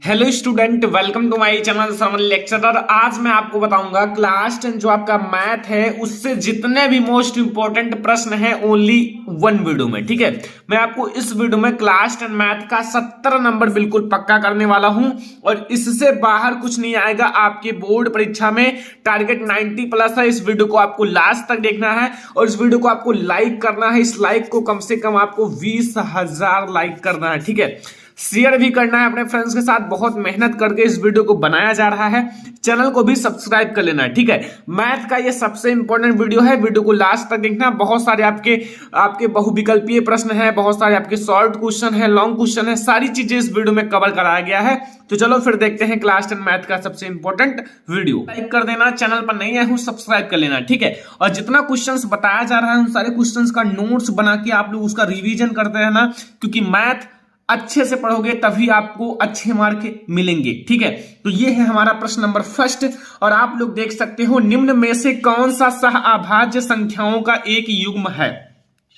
Hello student, welcome to my channel summer lecturer. आज मैं आपको बताऊंगा क्लास 10 जो आपका मैथ है उससे जितने भी मोस्ट इंपोर्टेंट प्रश्न हैं ओनली वन वीडियो में। ठीक है, मैं आपको इस वीडियो में क्लास 10 मैथ का 70 नंबर बिल्कुल पक्का करने वाला हूं और इससे बाहर कुछ नहीं आएगा आपके बोर्ड परीक्षा में। टारगेट 90 प्लस है। इस वीडियो को आपको लास्ट तक देखना है और इस वीडियो को आपको लाइक करना है। इस लाइक को कम से कम आपको 20,000 लाइक करना है। ठीक है, शेयर भी करना है अपने फ्रेंड्स के साथ। बहुत मेहनत करके इस वीडियो को बनाया जा रहा है। चैनल को भी सब्सक्राइब कर लेना है। ठीक है, मैथ का ये सबसे इंपॉर्टेंट वीडियो है। वीडियो को लास्ट तक देखना। बहुत सारे आपके बहुविकल्पीय प्रश्न है, बहुत सारे आपके शॉर्ट क्वेश्चन है, लॉन्ग क्वेश्चन है, सारी चीजें इस वीडियो में कवर कराया गया है। तो चलो फिर देखते हैं क्लास 10 मैथ का सबसे इंपॉर्टेंट वीडियो। लाइक कर देना, चैनल पर नहीं आए हूं सब्सक्राइब कर लेना। ठीक है, और जितना क्वेश्चंस बताया जा रहा है उन सारे क्वेश्चंस का नोट्स बना के आप लोग उसका रिवीजन करते रहना, क्योंकि मैथ अच्छे से पढ़ोगे तभी आपको अच्छे मार्क मिलेंगे। ठीक है, तो ये है हमारा प्रश्न नंबर फर्स्ट और आप लोग देख सकते हो, निम्न में से कौन सा सहअभाज्य संख्याओं का एक युग्म है।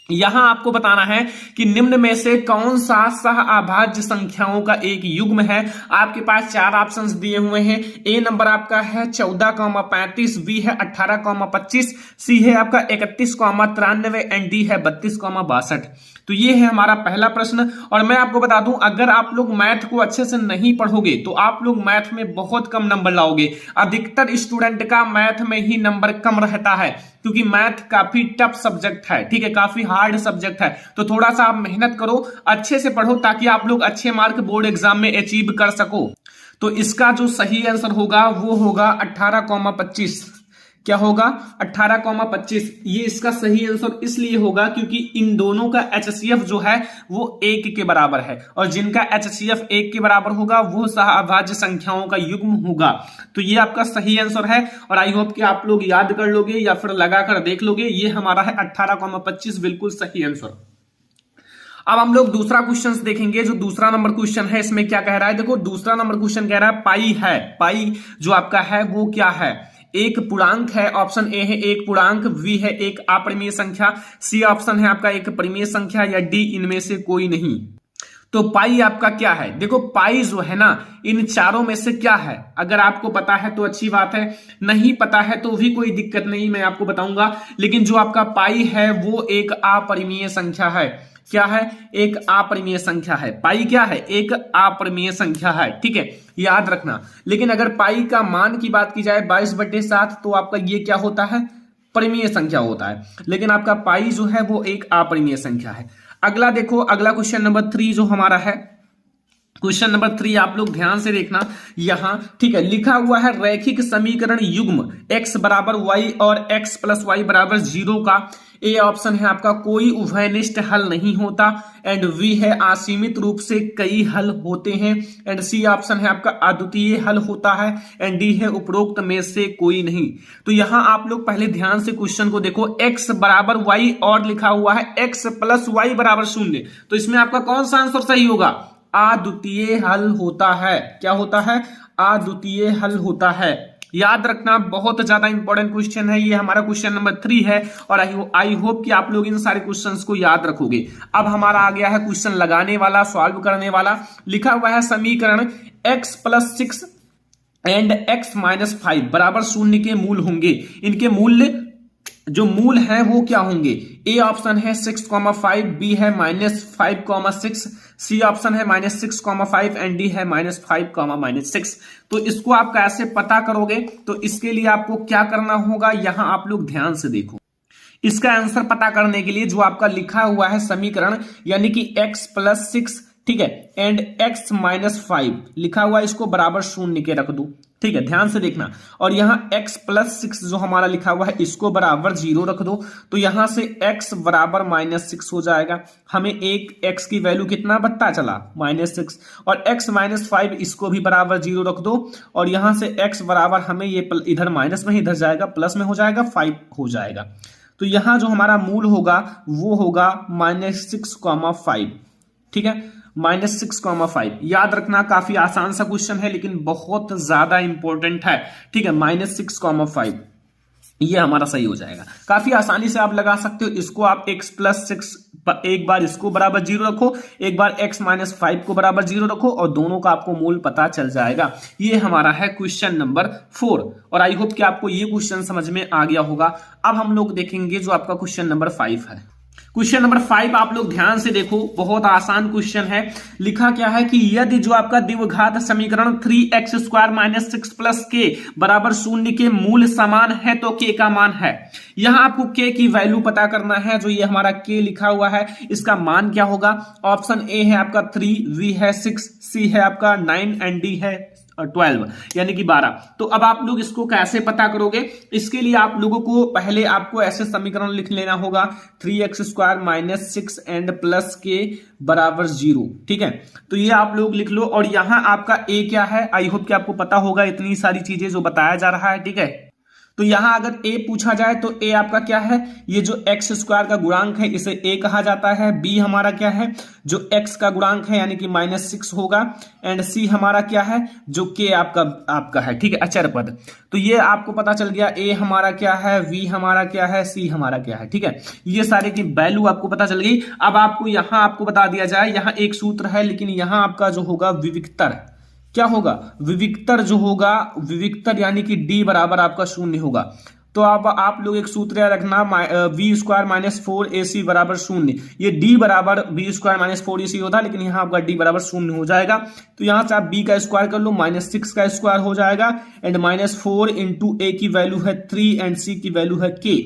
यहां आपको बताना है कि निम्न में से कौन सा सहअभाज्य संख्याओं का एक युग्म है। आपके पास चार ऑप्शंस दिए हुए हैं। ए नंबर आपका है 14,35, बी है 18,25, सी है आपका 31,93 एंड डी है 32,62। तो ये है हमारा पहला प्रश्न। और मैं आपको बता दूं, अगर आप लोग मैथ को अच्छे से नहीं पढ़ोगे तो आप लोग मैथ में बहुत कम नंबर लाओगे। अधिकतर स्टूडेंट का मैथ में ही नंबर कम रहता है, क्योंकि मैथ काफी टफ सब्जेक्ट है। ठीक है, काफी हार्ड सब्जेक्ट है। तो थोड़ा सा आप मेहनत करो, अच्छे से पढ़ो, ताकि आप लोग अच्छे मार्क बोर्ड एग्जाम में अचीव कर सको। तो इसका जो सही आंसर होगा वो होगा 18,25। क्या होगा? 18,25। ये इसका सही आंसर इसलिए होगा क्योंकि इन दोनों का एचसीएफ जो है वो 1 के बराबर है, और जिनका एचसीएफ 1 के बराबर होगा वो सहअभाज्य संख्याओं का युग्म होगा। तो ये आपका सही आंसर है और आई होप कि आप लोग याद कर लोगे या फिर लगाकर देख लोगे। ये हमारा है 18,25, बिल्कुल सही आंसर। अब हम लोग दूसरा क्वेश्चन देखेंगे। जो दूसरा नंबर क्वेश्चन है इसमें क्या कह रहा है, देखो दूसरा नंबर क्वेश्चन कह रहा है पाई है। पाई जो आपका है वो क्या है? एक पूर्णांक है। ऑप्शन ए है एक पूर्णांक, बी है एक अपरिमेय संख्या, सी ऑप्शन है आपका एक परिमेय संख्या, या डी इनमें से कोई नहीं। तो पाई आपका क्या है? देखो पाई जो है ना, इन चारों में से क्या है? अगर आपको पता है तो अच्छी बात है, नहीं पता है तो भी कोई दिक्कत नहीं, मैं आपको बताऊंगा। लेकिन जो आपका पाई है वो एक अपरिमेय संख्या है। क्या है? एक अपरिमेय संख्या है। पाई क्या है? एक अपरिमेय संख्या है। ठीक है, याद रखना। लेकिन अगर पाई का मान की बात की जाए 22/7, तो आपका ये क्या होता है? परिमेय संख्या होता है। लेकिन आपका पाई जो है वो एक अपरिमेय संख्या है। अगला देखो, अगला क्वेश्चन नंबर 3 जो हमारा है, क्वेश्चन नंबर 3 आप लोग ध्यान से देखना यहां। ठीक है, लिखा हुआ है रैखिक समीकरण युग्म x बराबर y और x प्लस वाई बराबर 0 का ए ऑप्शन है आपका कोई उभयनिष्ठ हल नहीं होता, एंड बी है असीमित रूप से कई हल होते हैं, एंड सी ऑप्शन है आपका अद्वितीय हल होता है, एंड डी है उपरोक्त में से कोई नहीं। तो यहां आप लोग पहले ध्यान से क्वेश्चन को देखो। x बराबर y और लिखा हुआ है x प्लस वाई बराबर 0। तो इसमें आपका कौन सा आंसर सही होगा? अद्वितीय हल होता है। क्या होता है? अद्वितीय हल होता है। याद रखना, बहुत ज्यादा इंपॉर्टेंट क्वेश्चन है ये। हमारा क्वेश्चन नंबर 3 है और आई होप कि आप लोग इन सारे क्वेश्चंस को याद रखोगे। अब हमारा आ गया है क्वेश्चन लगाने वाला, सॉल्व करने वाला। लिखा हुआ है समीकरण x plus 6 and x minus 5 बराबर 0 के मूल होंगे। इनके मूल्य जो मूल है वो क्या होंगे? ए ऑप्शन है 6,5, बी है -5,6, सी ऑप्शन है -6,5 एंड डी है -5,6। तो इसको आप कैसे पता करोगे? तो इसके लिए आपको क्या करना होगा, यहां आप लोग ध्यान से देखो। इसका आंसर पता करने के लिए जो आपका लिखा हुआ है समीकरण, यानी कि x प्लस 6, ठीक है, एंड x माइनस 5 लिखा हुआ है, इसको बराबर 0 के रख दो। ठीक है, ध्यान से देखना। और यहां x प्लस 6 जो हमारा लिखा हुआ है इसको बराबर 0 रख दो। तो यहां से x बराबर -6 हो जाएगा। हमें एक x की वैल्यू कितना पता चला? -6। और x माइनस 5 इसको भी बराबर 0 रख दो। और यहां से x बराबर हमें ये इधर माइनस में ही इधर जाएगा, प्लस में हो जाएगा, 5 हो जाएगा। तो यहां जो हमारा मूल होगा वो होगा -6,5। ठीक है, -6,5। याद रखना, काफी आसान सा क्वेश्चन है लेकिन बहुत ज्यादा इंपॉर्टेंट है। ठीक है, -6,5। ये हमारा सही हो जाएगा। काफी आसानी से आप लगा सकते हो। इसको आप x प्लस 6 एक बार इसको बराबर 0 रखो, एक बार x माइनस 5 को बराबर 0 रखो और दोनों का आपको मूल पता चल जाएगा। ये हमारा है क्वेश्चन नंबर 4 और आई होप कि आपको ये क्वेश्चन समझ में आ गया होगा। अब हम लोग देखेंगे जो आपका क्वेश्चन नंबर 5 है। क्वेश्चन नंबर 5 आप लोग ध्यान से देखो, बहुत आसान क्वेश्चन है। लिखा क्या है कि यदि जो आपका द्विघात समीकरण 3x² माइनस 6 प्लस k बराबर 0 के मूल समान है तो k का मान है। यहां आपको k की वैल्यू पता करना है। जो ये हमारा k लिखा हुआ है इसका मान क्या होगा। ऑप्शन ए है आपका 3, बी है 6, सी है आपका 9 एंड डी है 12 यानी कि 12। तो अब आप लोग इसको कैसे पता करोगे, इसके लिए आप लोगों को पहले आपको ऐसे समीकरण लिख लेना होगा 3x² माइनस 6 एंड प्लस के बराबर 0। ठीक है, तो ये आप लोग लिख लो और यहां आपका a क्या है, आई होप कि आपको पता होगा इतनी सारी चीजें जो बताया जा रहा है। ठीक है, तो यहां अगर a पूछा जाए तो a आपका क्या है, ये जो x² का गुणांक है इसे a कहा जाता है। b हमारा क्या है, जो x का गुणांक है यानी कि -6 होगा। एंड c हमारा क्या है, जो k आपका है। ठीक है, अचर पद। तो ये आपको पता चल गया a हमारा क्या है, v हमारा क्या है, c हमारा क्या है। ठीक है, ये सारे की वैल्यू आपको पता चल गई। अब आपको यहां आपको बता दिया जाए, यहां एक सूत्र है लेकिन यहां आपका जो होगा विविक्तर क्या होगा, विविक्तर जो होगा, विविक्तर यानी कि d बराबर आपका 0 होगा। तो आप लोग एक सूत्र रखना b² माइनस 4ac बराबर 0। ये d बराबर b² माइनस 4ac होता है लेकिन यहाँ आपका d बराबर 0 हो जाएगा। तो यहाँ से आप b का स्क्वायर कर लो, -6 का स्क्वायर हो जाएगा एंड -4 इंटू a की वैल्यू है 3 एंड c की वैल्यू है k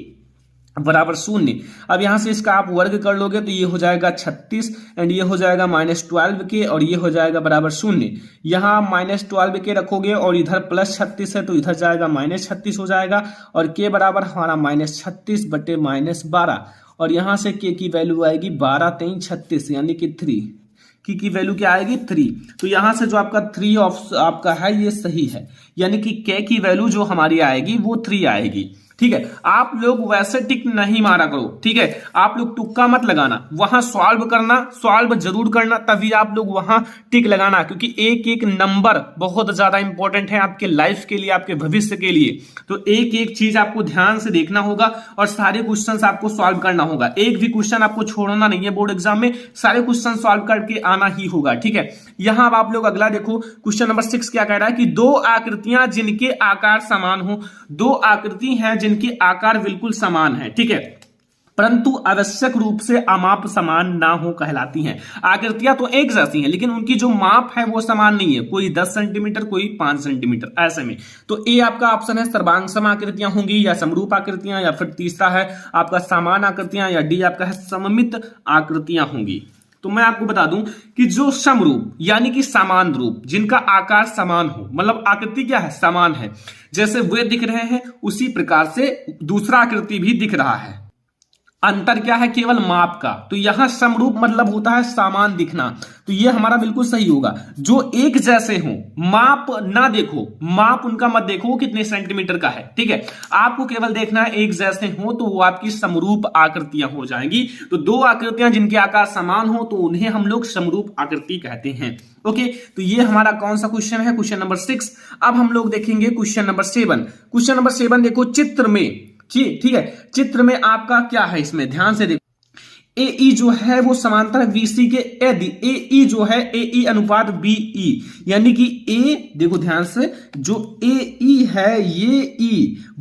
बराबर 0। अब यहां से इसका आप वर्ग कर लोगे तो ये हो जाएगा 36 एंड ये हो जाएगा -12k और ये हो जाएगा बराबर 0। यहां -12k रखोगे और इधर +36 है तो इधर जाएगा -36 हो जाएगा और k बराबर हमारा -36 बटे -12 और यहां से k की वैल्यू आएगी 12 3 36 यानी कि 3 की वैल्यू क्या आएगी 3। तो यहां से जो आपका 3 आपका है ये सही है, यानी कि k की वैल्यू जो हमारी आएगी वो 3 आएगी। ठीक है, आप लोग वैसे टिक नहीं मारा करो। ठीक है, आप लोग तुक्का मत लगाना, वहां सॉल्व करना, सॉल्व जरूर करना तभी आप लोग वहां टिक लगाना, क्योंकि एक एक नंबर बहुत ज्यादा इंपॉर्टेंट है आपके लाइफ के लिए, आपके भविष्य के लिए। तो एक एक चीज आपको ध्यान से देखना होगा और सारे क्वेश्चंस आपको सॉल्व करना होगा। एक भी क्वेश्चन आपको छोड़ना नहीं है बोर्ड एग्जाम में, सारे क्वेश्चन सॉल्व करके आना ही होगा। ठीक है, यहां अब आप लोग अगला देखो, क्वेश्चन नंबर 6 क्या कह रहा है कि दो आकृतियां जिनके आकार समान हो, दो आकृति हैं जिनके आकार बिल्कुल समान है। ठीक है, परंतु आवश्यक रूप से अमाप समान ना हो कहलाती हैं। आकृतियां तो एक जैसी हैं लेकिन उनकी जो माप है वो समान नहीं है, कोई 10 सेंटीमीटर कोई 5 सेंटीमीटर ऐसे में। तो ए आपका ऑप्शन है सर्वांग सम आकृतियां होंगी या समरूप आकृतियां, या फिर तीसरा है आपका समान आकृतियां, या डी आपका है सममित आकृतियां होंगी। तो मैं आपको बता दूं कि जो समरूप यानी कि समान रूप, जिनका आकार समान हो, मतलब आकृति क्या है, समान है, जैसे वे दिख रहे हैं उसी प्रकार से दूसरा आकृति भी दिख रहा है। अंतर क्या है, केवल माप का। तो यहां समरूप मतलब होता है समान दिखना, तो ये हमारा बिल्कुल सही होगा। जो एक जैसे हो, माप ना देखो, माप उनका मत देखो वो कितने सेंटीमीटर का है। ठीक है, आपको केवल देखना है एक जैसे हो तो वो आपकी समरूप आकृतियां हो जाएंगी। तो दो आकृतियां जिनके आकार समान हो तो उन्हें हम लोग समरूप आकृति कहते हैं। ओके, तो ये हमारा कौन सा क्वेश्चन है, क्वेश्चन नंबर 6। अब हम लोग देखेंगे क्वेश्चन नंबर 7। क्वेश्चन नंबर 7 देखो, चित्र में, ठीक है, चित्र में आपका क्या है, इसमें ध्यान से देखो, AE जो है वो समांतर है BC के, यदि AE जो है AE अनुपात BE, यानी कि A देखो ध्यान से, जो AE है ये E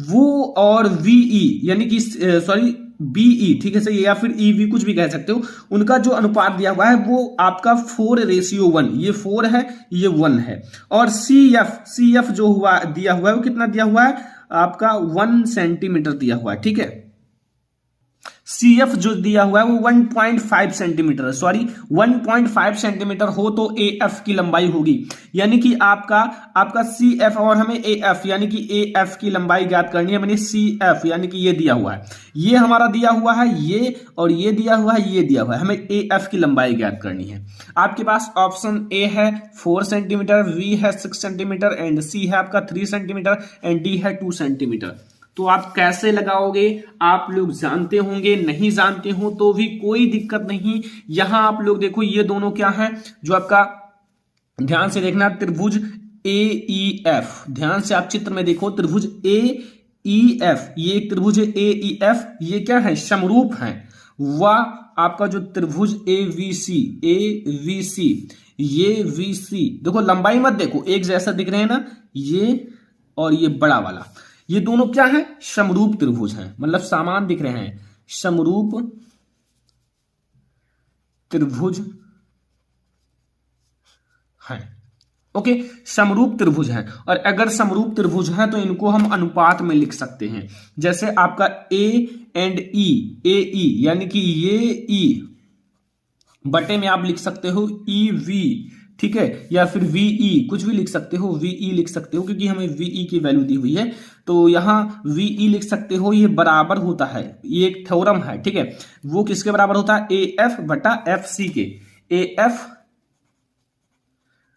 वो और VE यानी कि सॉरी BE, ठीक है सही, या फिर EV कुछ भी कह सकते हो, उनका जो अनुपात दिया हुआ है वो आपका 4:1, ये 4 है ये 1 है। और CF जो हुआ दिया हुआ है वो कितना दिया हुआ है आपका 1 सेंटीमीटर दिया हुआ है। ठीक है, CF जो दिया हुआ है वो 1.5 सेंटीमीटर, सॉरी 1.5 सेंटीमीटर हो तो AF की लंबाई होगी, यानी कि आपका CF और हमें AF यानी कि AF की लंबाई ज्ञात करनी है, यानी CF यानी कि ये दिया हुआ है, ये हमारा दिया हुआ है, ये और ये दिया हुआ है, ये दिया हुआ है, हमें AF की लंबाई ज्ञात करनी है। आपके पास ऑप्शन A है 4 सेंटीमीटर, B है 6 सेंटीमीटर एंड C है आपका 3 सेंटीमीटर एंड D है 2 सेंटीमीटर। तो आप कैसे लगाओगे आप लोग जानते होंगे, नहीं जानते हो तो भी कोई दिक्कत नहीं। यहां आप लोग देखो ये दोनों क्या है, जो आपका ध्यान से देखना त्रिभुज AEF, ध्यान से आप चित्र में देखो त्रिभुज ई एफ, ये एक त्रिभुज है ए ई एफ, ये क्या है समरूप है। व आपका जो त्रिभुज ए वी सी, ये वी सी देखो लंबाई मत देखो, एक जैसा दिख रहे हैं ना, ये और ये बड़ा वाला, ये दोनों क्या है समरूप त्रिभुज हैं, मतलब समान दिख रहे हैं, समरूप त्रिभुज है। ओके, समरूप त्रिभुज है, और अगर समरूप त्रिभुज है तो इनको हम अनुपात में लिख सकते हैं। जैसे आपका ए एंड ई, ए ई यानी कि ये ई बटे में आप लिख सकते हो ई वी, ठीक है, या फिर वीई, कुछ भी लिख सकते हो, वीई लिख सकते हो क्योंकि हमें वीई की वैल्यू दी हुई है, तो यहां वीई लिख सकते हो। ये बराबर होता है, ये एक थ्योरम है, ठीक है, वो किसके बराबर होता है, ए एफ बटा एफ सी के, ए एफ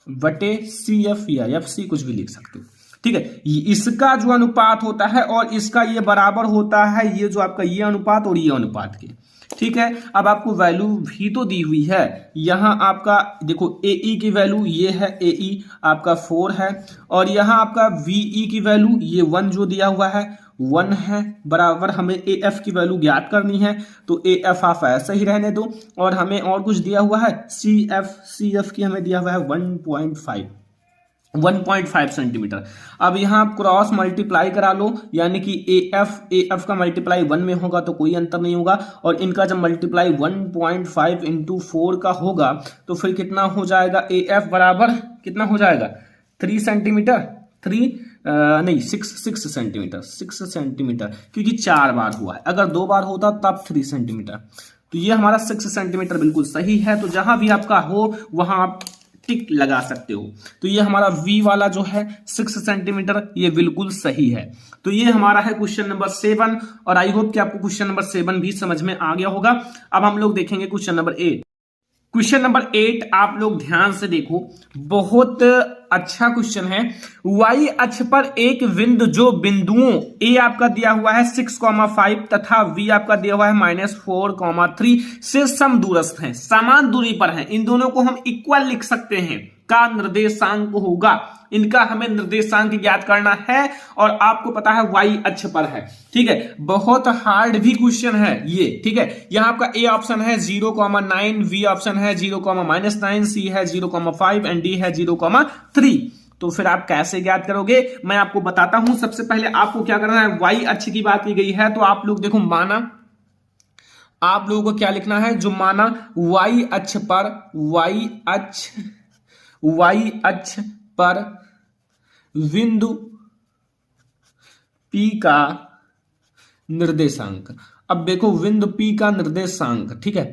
बटे सी एफ या एफ सी, कुछ भी लिख सकते हो, ठीक है। इसका जो अनुपात होता है और इसका ये बराबर होता है, ये जो आपका ये अनुपात और ये अनुपात के, ठीक है। अब आपको वैल्यू भी तो दी हुई है, यहां आपका देखो ए ई की वैल्यू ये है, ए ई आपका 4 है, और यहां आपका वीई की वैल्यू ये 1 जो दिया हुआ है 1 है, बराबर हमें ए एफ की वैल्यू ज्ञात करनी है, तो ए एफ आप ऐसे ही रहने दो, और हमें और कुछ दिया हुआ है सी एफ की हमें दिया हुआ है 1.5 सेंटीमीटर। अब यहां आप क्रॉस मल्टीप्लाई करा लो, यानी कि ए एफ का मल्टीप्लाई 1 में होगा तो कोई अंतर नहीं होगा, और इनका जब मल्टीप्लाई 1.5 इंटू 4 का होगा तो फिर कितना हो जाएगा, ए एफ बराबर कितना हो जाएगा 3 सेंटीमीटर, 6 सेंटीमीटर, क्योंकि 4 बार हुआ है, अगर 2 बार होता तब 3 सेंटीमीटर, तो ये हमारा 6 सेंटीमीटर बिल्कुल सही है। तो जहां भी आपका हो वहां आप टिक लगा सकते हो। तो ये हमारा V वाला जो है 6 सेंटीमीटर, ये बिल्कुल सही है। तो ये हमारा है क्वेश्चन नंबर 7, और आई होप कि आपको क्वेश्चन नंबर 7 भी समझ में आ गया होगा। अब हम लोग देखेंगे क्वेश्चन नंबर 8। क्वेश्चन नंबर 8 आप लोग ध्यान से देखो, बहुत अच्छा क्वेश्चन है। y अक्ष पर एक बिंदु जो बिंदुओं a आपका दिया हुआ है 6,5 तथा v आपका दिया हुआ है -4,3 से समदूरस्थ है, समान दूरी पर है, इन दोनों को हम इक्वल लिख सकते हैं, का निर्देशांक होगा, इनका हमें निर्देशांक ज्ञात करना है, और आपको पता है y अक्ष पर है, ठीक है। बहुत हार्ड भी क्वेश्चन है ये, ठीक है। यहां आपका a ऑप्शन है 0,9, v ऑप्शन है 0,-9, c है 0,5 एंड d है 0,3। तो फिर आप कैसे ज्ञात करोगे, मैं आपको बताता हूं। सबसे पहले आपको क्या करना है, y अक्ष की बात की गई है तो आप लोग देखो, माना आप लोगों को क्या लिखना है, जो माना y अक्ष पर बिंदु P का निर्देशांक। अब देखो बिंदु P का निर्देशांक, ठीक है,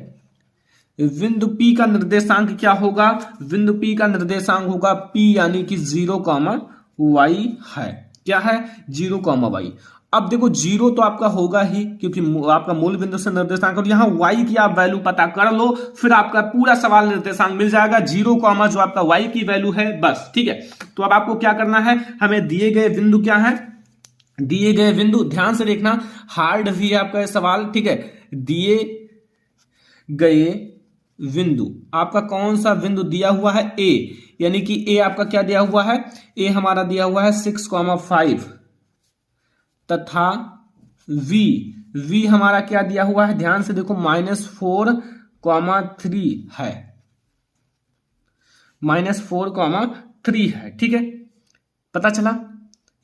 बिंदु P का निर्देशांक क्या होगा, बिंदु P का निर्देशांक होगा P यानी कि 0,y है, क्या है 0,y। अब देखो 0 तो आपका होगा ही क्योंकि आपका मूल बिंदु से निर्देशांक, और यहां y की आप वैल्यू पता कर लो, फिर आपका पूरा सवाल निर्देशांक मिल जाएगा, 0, जो आपका y की वैल्यू है, बस, ठीक है। तो अब आपको क्या करना है, हमें दिए गए बिंदु क्या है, दिए गए बिंदु ध्यान से देखना, हार्ड भी है आपका सवाल, ठीक है। दिए गए बिंदु आपका कौन सा बिंदु दिया हुआ है, a, यानी कि a आपका क्या दिया हुआ है, a हमारा दिया हुआ है 6,5 तथा v हमारा क्या दिया हुआ है, ध्यान से देखो -4,3 है, -4,3 है, ठीक है, पता चला,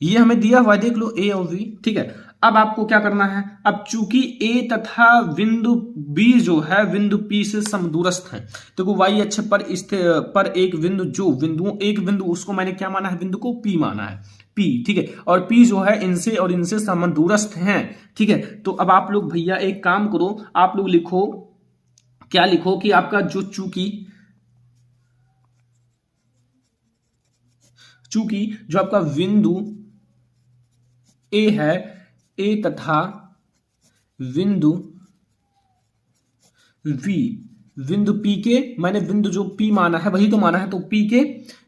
ये हमें दिया हुआ है, देख लो a और v, ठीक है। अब आपको क्या करना है, अब चूंकि a तथा बिंदु b जो है बिंदु P से समदूरस्थ है, देखो y अक्ष पर एक बिंदु, जो एक बिंदु उसको मैंने क्या माना है, बिंदु को P माना है, P, ठीक है, और P जो है इनसे और इनसे समदूरस्थ हैं, ठीक है। तो अब आप लोग भैया एक काम करो, आप लोग लिखो, क्या लिखो कि आपका जो चूंकि जो आपका बिंदु A है, A तथा बिंदु V, बिंदु P के, मैंने बिंदु जो P माना है वही तो माना है, तो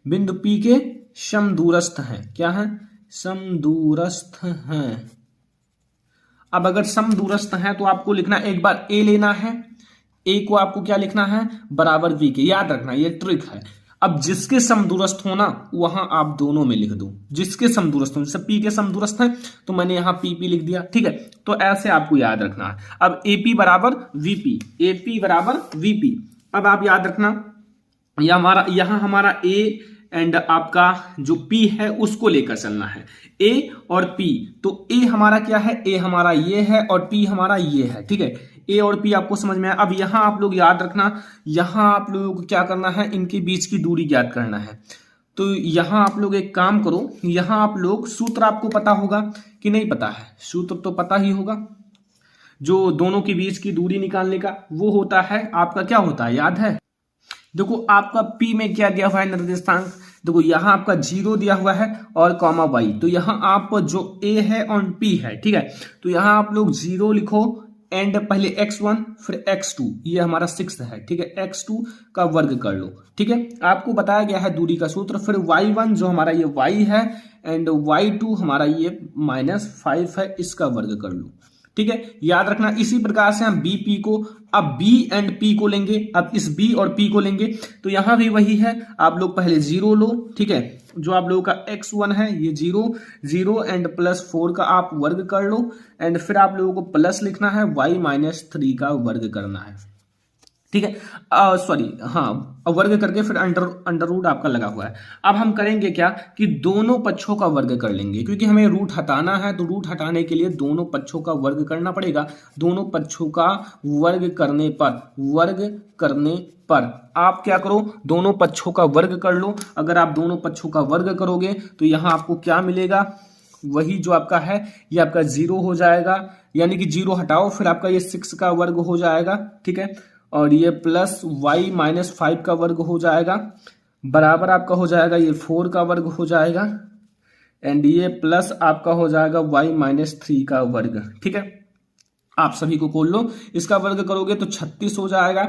बिंदु P के समदूरस्थ हैं, क्या है, समदूरस्थ हैं। अब अगर समदूरस्थ हैं तो आपको लिखना, एक बार A लेना है, A को आपको क्या लिखना है, बराबर V के, याद रखना ये ट्रिक है। अब जिसके समदूरस्थ हो ना वहां आप दोनों में लिख दो, जिसके समदूरस्थ हो, जैसे पी के समदूरस्थ है तो मैंने यहां पी लिख दिया, ठीक है। तो ऐसे आपको याद रखना है। अब एपी बराबर वीपी, एपी बराबर वीपी। अब आप याद रखना यहां हमारा ए एंड आपका जो P है उसको लेकर चलना है, A और P। तो A हमारा क्या है, A हमारा ये है और P हमारा ये है, ठीक है। A और P आपको समझ में आया। अब यहां आप लोग याद रखना, यहां आप लोगों को क्या करना है, इनके बीच की दूरी ज्ञात करना है। तो यहां आप लोग एक काम करो, यहां आप लोग सूत्र आपको पता होगा कि नहीं पता है, सूत्र तो पता ही होगा जो दोनों के बीच की दूरी निकालने का, वो होता है आपका, क्या होता है याद है। देखो आपका P में क्या दिया हुआ है निर्देशांक, देखो यहाँ आपका 0 दिया हुआ है और कॉमा y, तो यहाँ आप जो A है और P है, ठीक है। तो यहाँ आप लोग 0 लिखो एंड पहले x1 फिर x2, ये हमारा 6 है, ठीक है। x2 का वर्ग कर लो, ठीक है। आपको बताया गया है दूरी का सूत्र। फिर y1 जो हमारा ये y है एंड y2 हमारा ये -5 है, इसका वर्ग कर लो, ठीक है। याद रखना इसी प्रकार से हम बी पी को, अब बी एंड पी को लेंगे, अब इस बी और पी को लेंगे तो यहां भी वही है, आप लोग पहले 0 लो, ठीक है। जो आप लोगों का x1 है ये 0 एंड +4 का आप वर्ग कर लो एंड फिर आप लोगों को प्लस लिखना है y-3 का वर्ग करना है, ठीक है। सॉरी हाँ, वर्ग करके फिर अंडर रूट आपका लगा हुआ है। अब हम करेंगे क्या कि दोनों पक्षों का वर्ग कर लेंगे, क्योंकि हमें रूट हटाना है तो रूट हटाने के लिए दोनों पक्षों का वर्ग करना पड़ेगा। दोनों पक्षों का वर्ग करने पर आप क्या करो, दोनों पक्षों का वर्ग कर लो। अगर आप दोनों पक्षों का वर्ग करोगे तो यहाँ आपको क्या मिलेगा, वही जो आपका है ये आपका 0 हो जाएगा, यानी कि 0 हटाओ फिर आपका ये 6 का वर्ग हो जाएगा, ठीक है। और ये प्लस y-5 का वर्ग हो जाएगा, बराबर आपका हो जाएगा ये 4 का वर्ग हो जाएगा एंड ये प्लस आपका हो जाएगा y-3 का वर्ग, ठीक है। आप सभी को खोल लो, इसका वर्ग करोगे तो 36 हो जाएगा।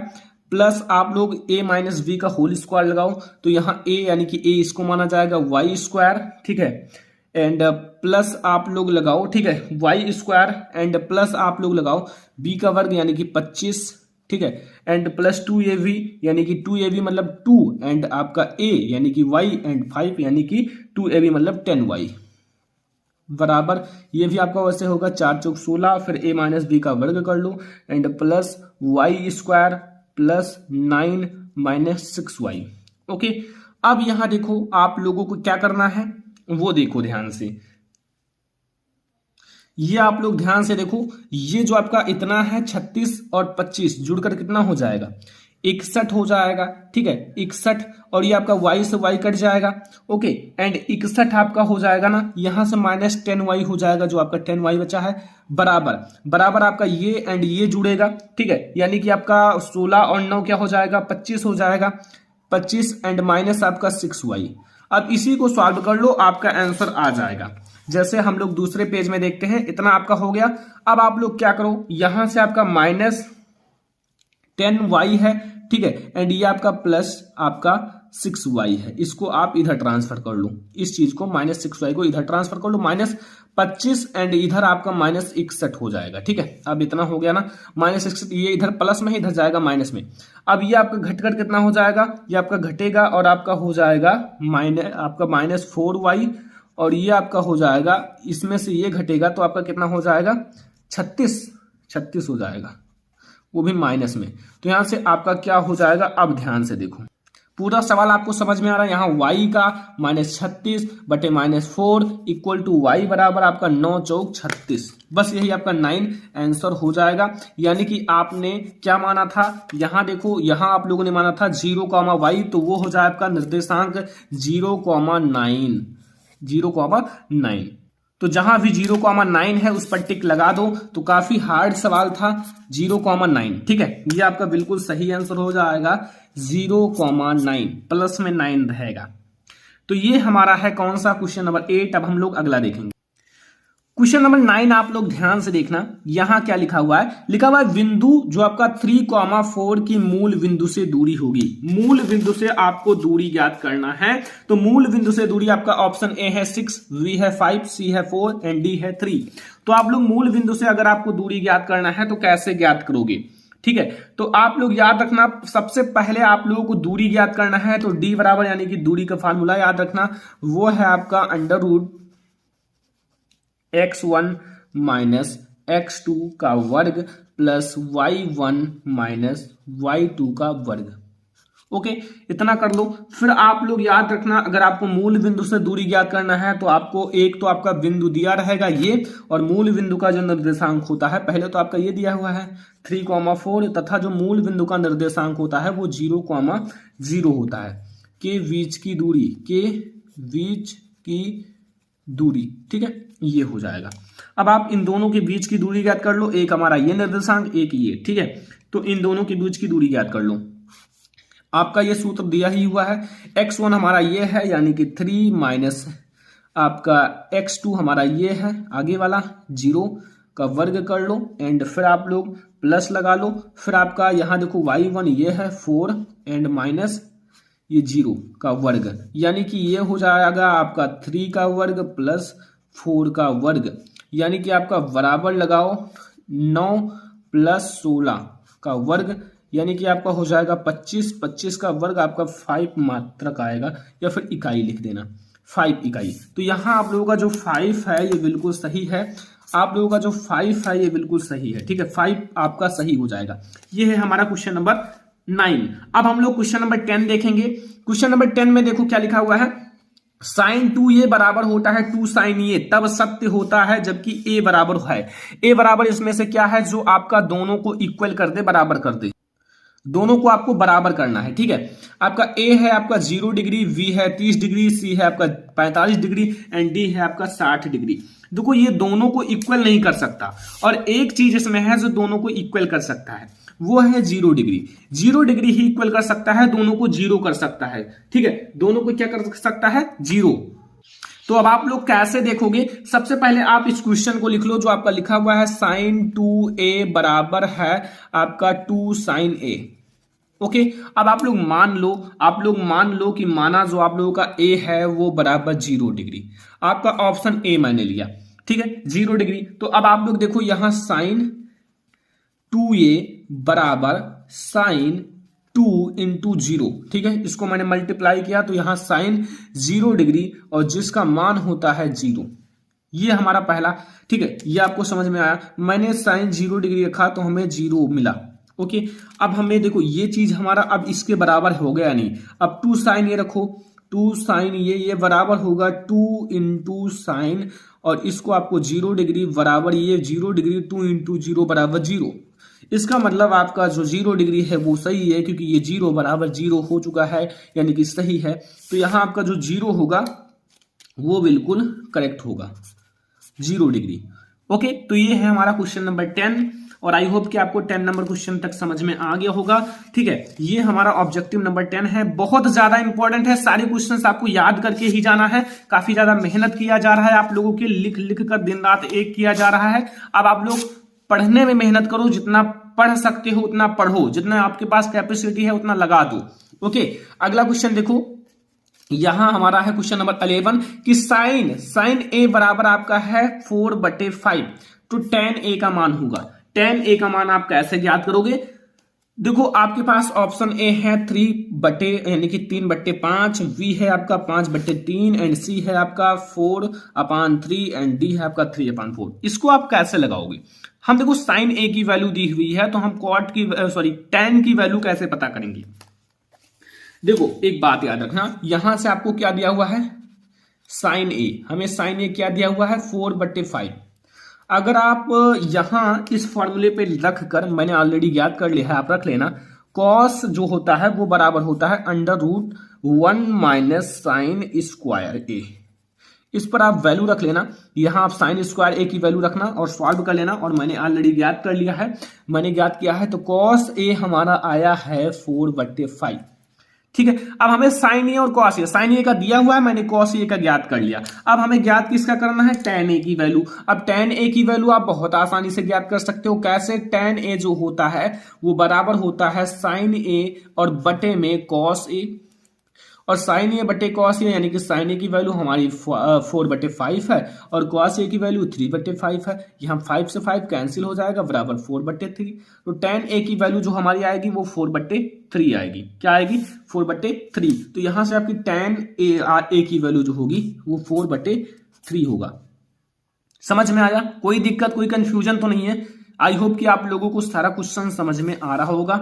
प्लस आप लोग a-b का होल स्क्वायर लगाओ, तो यहाँ a यानी कि a इसको माना जाएगा y², ठीक है। एंड प्लस आप लोग लगाओ, ठीक है, y² एंड प्लस आप लोग लगाओ b का वर्ग यानी कि 25, ठीक है। एंड प्लस 2ab यानी कि 2ab मतलब 2 एंड आपका a यानी कि y एंड 5 यानी कि 2ab मतलब 10y बराबर, ये भी आपका वैसे होगा 4 चौक 16, फिर a-b का वर्ग कर लो and plus y² plus 9 6y, okay. अब यहां देखो आप लोगों को क्या करना है वो देखो ध्यान से, ये आप लोग ध्यान से देखो, ये जो आपका इतना है 36 और 25 जुड़कर कितना हो जाएगा, 61 हो जाएगा, ठीक है। 61 और ये आपका y से y कट जाएगा, ओके। एंड 61 आपका हो जाएगा ना, यहां से -10y हो जाएगा, जो आपका 10y बचा है, बराबर आपका ये एंड ये जुड़ेगा, ठीक है। यानी कि आपका 16 और 9 क्या हो जाएगा, 25 हो जाएगा, 25 एंड माइनस आपका 6y। अब इसी को सॉल्व कर लो, आपका आंसर आ जाएगा। जैसे हम लोग दूसरे पेज में देखते हैं, इतना आपका हो गया। अब आप लोग क्या करो, यहां से आपका -10y है, ठीक है, एंड ये आपका प्लस आपका 6y है, इसको आप इधर ट्रांसफर कर लो, इस चीज को -6y को इधर ट्रांसफर कर लो, -25 एंड इधर आपका -61 हो जाएगा, ठीक है। अब इतना हो गया ना, -61, ये इधर प्लस में है, इधर जाएगा माइनस में। अब ये आपका घटकर कितना हो जाएगा, ये आपका घटेगा और आपका हो जाएगा आपका -4y और ये आपका हो जाएगा, इसमें से ये घटेगा तो आपका कितना हो जाएगा, 36 हो जाएगा, वो भी माइनस में। तो यहां से आपका क्या हो जाएगा, अब ध्यान से देखो, पूरा सवाल आपको समझ में आ रहा है। यहाँ y का -36 बटे -4 इक्वल टू y बराबर आपका 9 चौक 36, बस यही आपका 9 आंसर हो जाएगा। यानी कि आपने क्या माना था, यहाँ देखो, यहाँ आप लोगों ने माना था 0,y, तो वो हो जाए आपका निर्देशांक 0,9। तो जहां भी 0,9 है उस पर टिक लगा दो। तो काफी हार्ड सवाल था, 0,9, ठीक है। ये आपका बिल्कुल सही आंसर हो जाएगा, 0,9 प्लस में 9 रहेगा। तो ये हमारा है कौन सा, क्वेश्चन नंबर 8। अब हम लोग अगला देखेंगे, क्वेश्चन नंबर 9। आप लोग ध्यान से देखना, यहां क्या लिखा हुआ है, बिंदु जो आपका 3,4 की मूल बिंदु से दूरी होगी। मूल बिंदु से आपको दूरी ज्ञात करना है। तो मूल बिंदु से दूरी आपका ऑप्शन ए है 6, बी है 5, सी है 4 एंड डी है 3। तो आप लोग मूल बिंदु से अगर आपको दूरी ज्ञात करना है तो कैसे ज्ञात करोगे, ठीक है। तो आप लोग याद रखना, सबसे पहले आप लोगों को दूरी ज्ञात करना है, तो d बराबर यानी कि दूरी का फार्मूला याद रखना, वो है आपका under root x1 minus x2 का वर्ग प्लस y1 माइनस y2 का वर्ग। ओके, इतना कर लो। फिर आप लोग याद रखना, अगर आपको मूल बिंदु से दूरी ज्ञात करना है तो आपको एक तो आपका बिंदु दिया रहेगा ये, और मूल बिंदु का जो निर्देशांक होता है, पहले तो आपका ये दिया हुआ है 3,4 तथा जो मूल बिंदु का निर्देशांक होता है वो 0,0 होता है, के बीच की दूरी, के बीच की दूरी, ठीक है, ये हो जाएगा। अब आप इन दोनों के बीच की दूरी ज्ञात कर लो, एक हमारा ये निर्देशांक, एक ये, ठीक है। तो इन दोनों के बीच की दूरी ज्ञात कर लो, आपका ये सूत्र दिया ही हुआ है। x1 हमारा ये है यानी कि 3 माइनस आपका x2 हमारा ये है आगे वाला 0 का वर्ग कर लो, एंड फिर आप लोग प्लस लगा लो। फिर आपका यहाँ देखो y1 ये है 4 एंड माइनस ये 0 का वर्ग, यानी कि ये हो जाएगा आपका 3 का वर्ग प्लस 4 का वर्ग, यानी कि आपका बराबर लगाओ 9 प्लस 16 का वर्ग, यानी कि आपका हो जाएगा 25। 25 का वर्ग आपका 5 मात्रक आएगा, या फिर इकाई लिख देना 5 इकाई। तो यहाँ आप लोगों का जो 5 है ये बिल्कुल सही है, आप लोगों का जो 5 है ये बिल्कुल सही है, ठीक है, 5 आपका सही हो जाएगा। ये है हमारा क्वेश्चन नंबर 9। अब हम लोग क्वेश्चन नंबर 10 देखेंगे। क्वेश्चन नंबर 10 में देखो क्या लिखा हुआ है, साइन 2a बराबर होता है 2 साइन ए, तब सत्य होता है जबकि a बराबर है। a बराबर इसमें से क्या है, जो आपका दोनों को इक्वल कर दे, बराबर कर दे, दोनों को आपको बराबर करना है, ठीक है। आपका a है आपका 0 डिग्री, v है 30 डिग्री, c है आपका 45 डिग्री एंड d है आपका 60 डिग्री। देखो ये दोनों को इक्वल नहीं कर सकता, और एक चीज इसमें है जो दोनों को इक्वल कर सकता है, वो है 0 डिग्री। 0 डिग्री ही इक्वल कर सकता है, दोनों को 0 कर सकता है, ठीक है, दोनों को क्या कर सकता है, 0। तो अब आप लोग कैसे देखोगे, सबसे पहले आप इस क्वेश्चन को लिख लो जो आपका लिखा हुआ है, साइन 2a बराबर है आपका 2 साइन a। ओके, अब आप लोग मान लो कि माना जो आप लोगों का a है वो बराबर 0 डिग्री, आपका ऑप्शन a मैंने लिया, ठीक है, 0 डिग्री। तो अब आप लोग देखो यहां साइन 2a बराबर साइन 2 इंटू 0, ठीक है, इसको मैंने मल्टीप्लाई किया तो यहां साइन 0 डिग्री और जिसका मान होता है 0, ये हमारा पहला, ठीक है, ये आपको समझ में आया। मैंने साइन 0 डिग्री रखा तो हमें 0 मिला। ओके, अब हमें देखो ये चीज हमारा अब इसके बराबर हो गया नहीं, अब 2 साइन ये रखो, 2 साइन ये बराबर होगा 2 इंटू साइन, और इसको आपको 0 डिग्री बराबर ये 0 डिग्री 2 इंटू 0 बराबर 0। इसका मतलब आपका जो 0 डिग्री है वो सही है, क्योंकि ये 0 बराबर 0 हो चुका है, यानी कि सही है। तो यहां आपका जो 0 होगा वो बिल्कुल करेक्ट होगा, 0 डिग्री। ओके, तो ये है हमारा क्वेश्चन नंबर 10, और आई होप कि आपको 10 नंबर क्वेश्चन तक समझ में आ गया होगा, ठीक है। ये हमारा ऑब्जेक्टिव नंबर 10 है, बहुत ज्यादा इंपॉर्टेंट है, सारे क्वेश्चंस आपको याद करके ही जाना है, काफी ज्यादा मेहनत किया जा रहा है आप लोगों के, लिख लिख कर दिन रात एक किया जा रहा है। अब आप लोग पढ़ने में मेहनत करो, जितना पढ़ सकते हो उतना पढ़ो, जितना आपके पास कैपेसिटी है उतना लगा दो। ओके, अगला क्वेश्चन देखो, यहां हमारा है क्वेश्चन नंबर 11 कि साइन a बराबर आपका है 4/5, तो tan a का मान होगा। tan a का मान आप कैसे ज्ञात करोगे, देखो आपके पास ऑप्शन ए है 3 यानी कि 3/5, v है आपका 5/3 एंड c है आपका 4/3 एंड d है आपका 3/4। इसको आप कैसे लगाओगे, हम देखो साइन a की वैल्यू दी हुई है, तो हम tan की वैल्यू कैसे पता करेंगे। देखो एक बात याद रखना, यहां से आपको क्या दिया हुआ है, साइन a, हमें साइन a क्या दिया हुआ है 4/5। अगर आप यहां इस फॉर्मूले पे रख कर, मैंने ऑलरेडी याद कर लिया है, आप रख लेना, कॉस जो होता है वो बराबर होता है √1 माइनस साइन स्क्वायर a। इस पर आप वैल्यू रख लेना, यहां आप साइन स्क्वायर a की वैल्यू रखना और सॉल्व कर लेना, और मैंने ऑलरेडी ज्ञात कर लिया है, मैंने ज्ञात किया है, तो कॉस a हमारा आया है 4/5, ठीक है। अब हमें साइन ए और कॉस ए, साइन ए का दिया हुआ है, मैंने कॉस ए का ज्ञात कर लिया। अब हमें ज्ञात किसका करना है, tan ए की वैल्यू। अब tan ए की वैल्यू आप बहुत आसानी से ज्ञात कर सकते हो, कैसे, tan ए जो होता है वो बराबर होता है साइन ए और बटे में कॉस ए, और साइन ए बटे कॉस ए, यानी कि साइन ए की वैल्यू हमारी 4/5 है और कॉस ए की वैल्यू 3/5 है। यहाँ 5 से 5 कैंसिल हो जाएगा, बराबर 4/3। तो टेन ए की वैल्यू जो हमारी आएगी वो 4/3 आएगी। क्या आएगी? 4/3। तो यहाँ से आपकी टेन ए की वैल्यू जो होगी वो 4/3 होगा। समझ में आया? कोई दिक्कत, कोई कंफ्यूजन तो नहीं है? आई होप कि आप लोगों को सारा क्वेश्चन समझ में आ रहा होगा।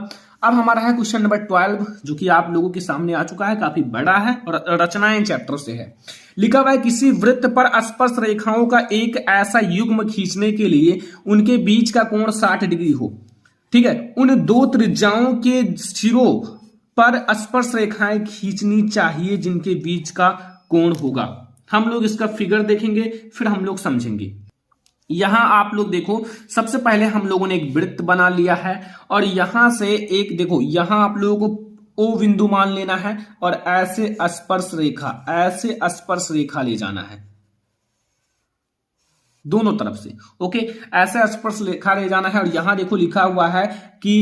अब हमारा है क्वेश्चन नंबर 12, जो कि आप लोगों के सामने आ चुका है, काफी बड़ा है और रचनाएं चैप्टर से है। लिखा हुआ है किसी वृत्त पर स्पर्श रेखाओं का एक ऐसा युग्म खींचने के लिए उनके बीच का कोण 60 डिग्री हो। ठीक है, उन दो त्रिज्याओं के सिरों पर स्पर्श रेखाएं खींचनी चाहिए जिनके बीच का कोण होगा। हम लोग इसका फिगर देखेंगे, फिर हम लोग समझेंगे। यहां आप लोग देखो, सबसे पहले हम लोगों ने एक वृत्त बना लिया है और यहां से एक देखो, यहां आप लोगों को ओ बिंदु मान लेना है और ऐसे स्पर्श रेखा ले जाना है दोनों तरफ से। ओके, ऐसे स्पर्श रेखा ले जाना है और यहां देखो लिखा हुआ है कि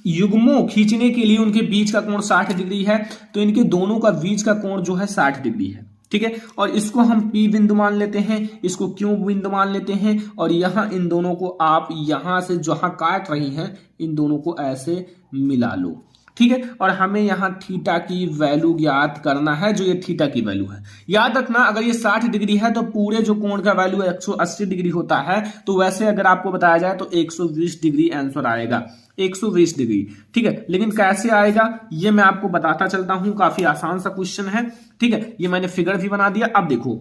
युग्मों खींचने के लिए उनके बीच का कोण 60 डिग्री है, तो इनके दोनों का बीच का कोण जो है 60 डिग्री है। ठीक है, और इसको हम P बिंदु मान लेते हैं, इसको Q बिंदु मान लेते हैं और यहां इन दोनों को आप यहां से जहां काट रही हैं इन दोनों को ऐसे मिला लो। ठीक है, और हमें यहां थीटा की वैल्यू ज्ञात करना है, जो ये थीटा की वैल्यू है। याद रखना, अगर ये 60 डिग्री है तो पूरे जो कोण का वैल्यू 180 डिग्री होता है, तो वैसे अगर आपको बताया जाए तो 120 डिग्री आंसर आएगा, 120 डिग्री। ठीक है, लेकिन कैसे आएगा ये मैं आपको बताता चलता हूं, काफी आसान सा क्वेश्चन है। ठीक है, ये मैंने फिगर भी बना दिया। अब देखो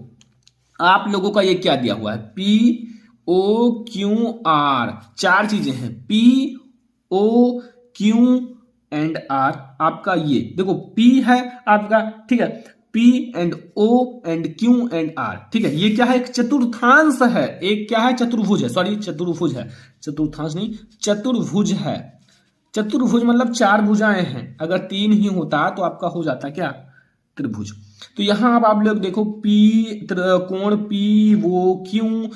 आप लोगों का ये क्या दिया हुआ है, POQR, चार चीजें हैं, POQ एंड R। आपका ये देखो P है आपका, ठीक है, P and O and Q and R। ठीक है, ये क्या है, एक चतुर्थांश है, एक क्या है, चतुर्भुज है, सॉरी चतुर्भुज है, चतुर्थांश नहीं चतुर्भुज है। चतुर्भुज मतलब चार भुजाएं हैं, अगर तीन ही होता तो आपका हो जाता क्या, त्रिभुज। तो यहां अब आप लोग देखो कोण POQ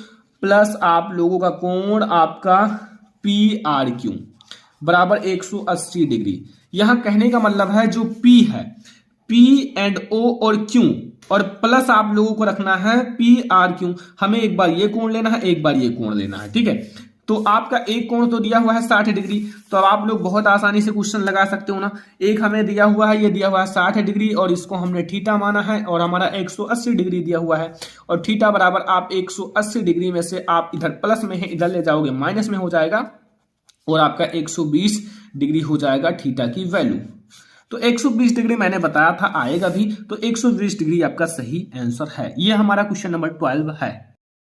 प्लस आप लोगों का कोण आपका PRQ बराबर 180 डिग्री। यहां कहने का मतलब है जो P है, P एंड O और Q और प्लस आप लोगों को रखना है PRQ। हमें एक बार ये कोण लेना है, एक बार ये कोण लेना है। ठीक है, तो आपका एक कोण तो दिया हुआ है 60 डिग्री, तो अब आप लोग बहुत आसानी से क्वेश्चन लगा सकते हो ना। एक हमें दिया हुआ है, ये दिया हुआ है 60 डिग्री और इसको हमने थीटा माना है और हमारा 180 डिग्री दिया हुआ है और थीटा बराबर आप 180 डिग्री में से आप इधर प्लस में है, इधर ले जाओगे माइनस में हो जाएगा और आपका 120 डिग्री हो जाएगा थीटा की वैल्यू। तो 120 डिग्री मैंने बताया था आएगा भी, तो 120 डिग्री आपका सही आंसर है। ये हमारा क्वेश्चन नंबर 12 है।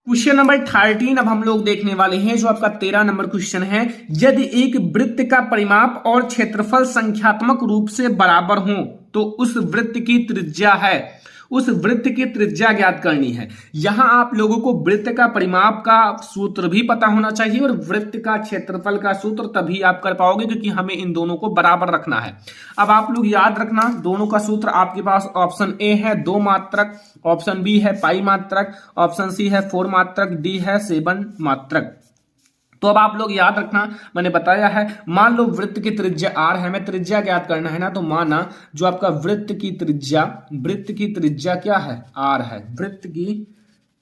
क्वेश्चन नंबर 13 अब हम लोग देखने वाले हैं, जो आपका 13 नंबर क्वेश्चन है। यदि एक वृत्त का परिमाप और क्षेत्रफल संख्यात्मक रूप से बराबर हो तो उस वृत्त की त्रिज्या है, उस वृत्त की त्रिज्या ज्ञात करनी है। यहां आप लोगों को वृत्त का परिमाप का सूत्र भी पता होना चाहिए और वृत्त का क्षेत्रफल का सूत्र तभी आप कर पाओगे, क्योंकि हमें इन दोनों को बराबर रखना है। अब आप लोग याद रखना, दोनों का सूत्र आपके पास ऑप्शन ए है 2 मात्रक, ऑप्शन बी है पाई मात्रक, ऑप्शन सी है 4 मात्रक, डी है 7 मात्रक। तो अब आप लोग याद रखना, मैंने बताया है, मान लो वृत्त की त्रिज्या r है, हमें त्रिज्या ज्ञात करना है ना, तो माना जो आपका वृत्त की त्रिज्या क्या है, r है। वृत्त की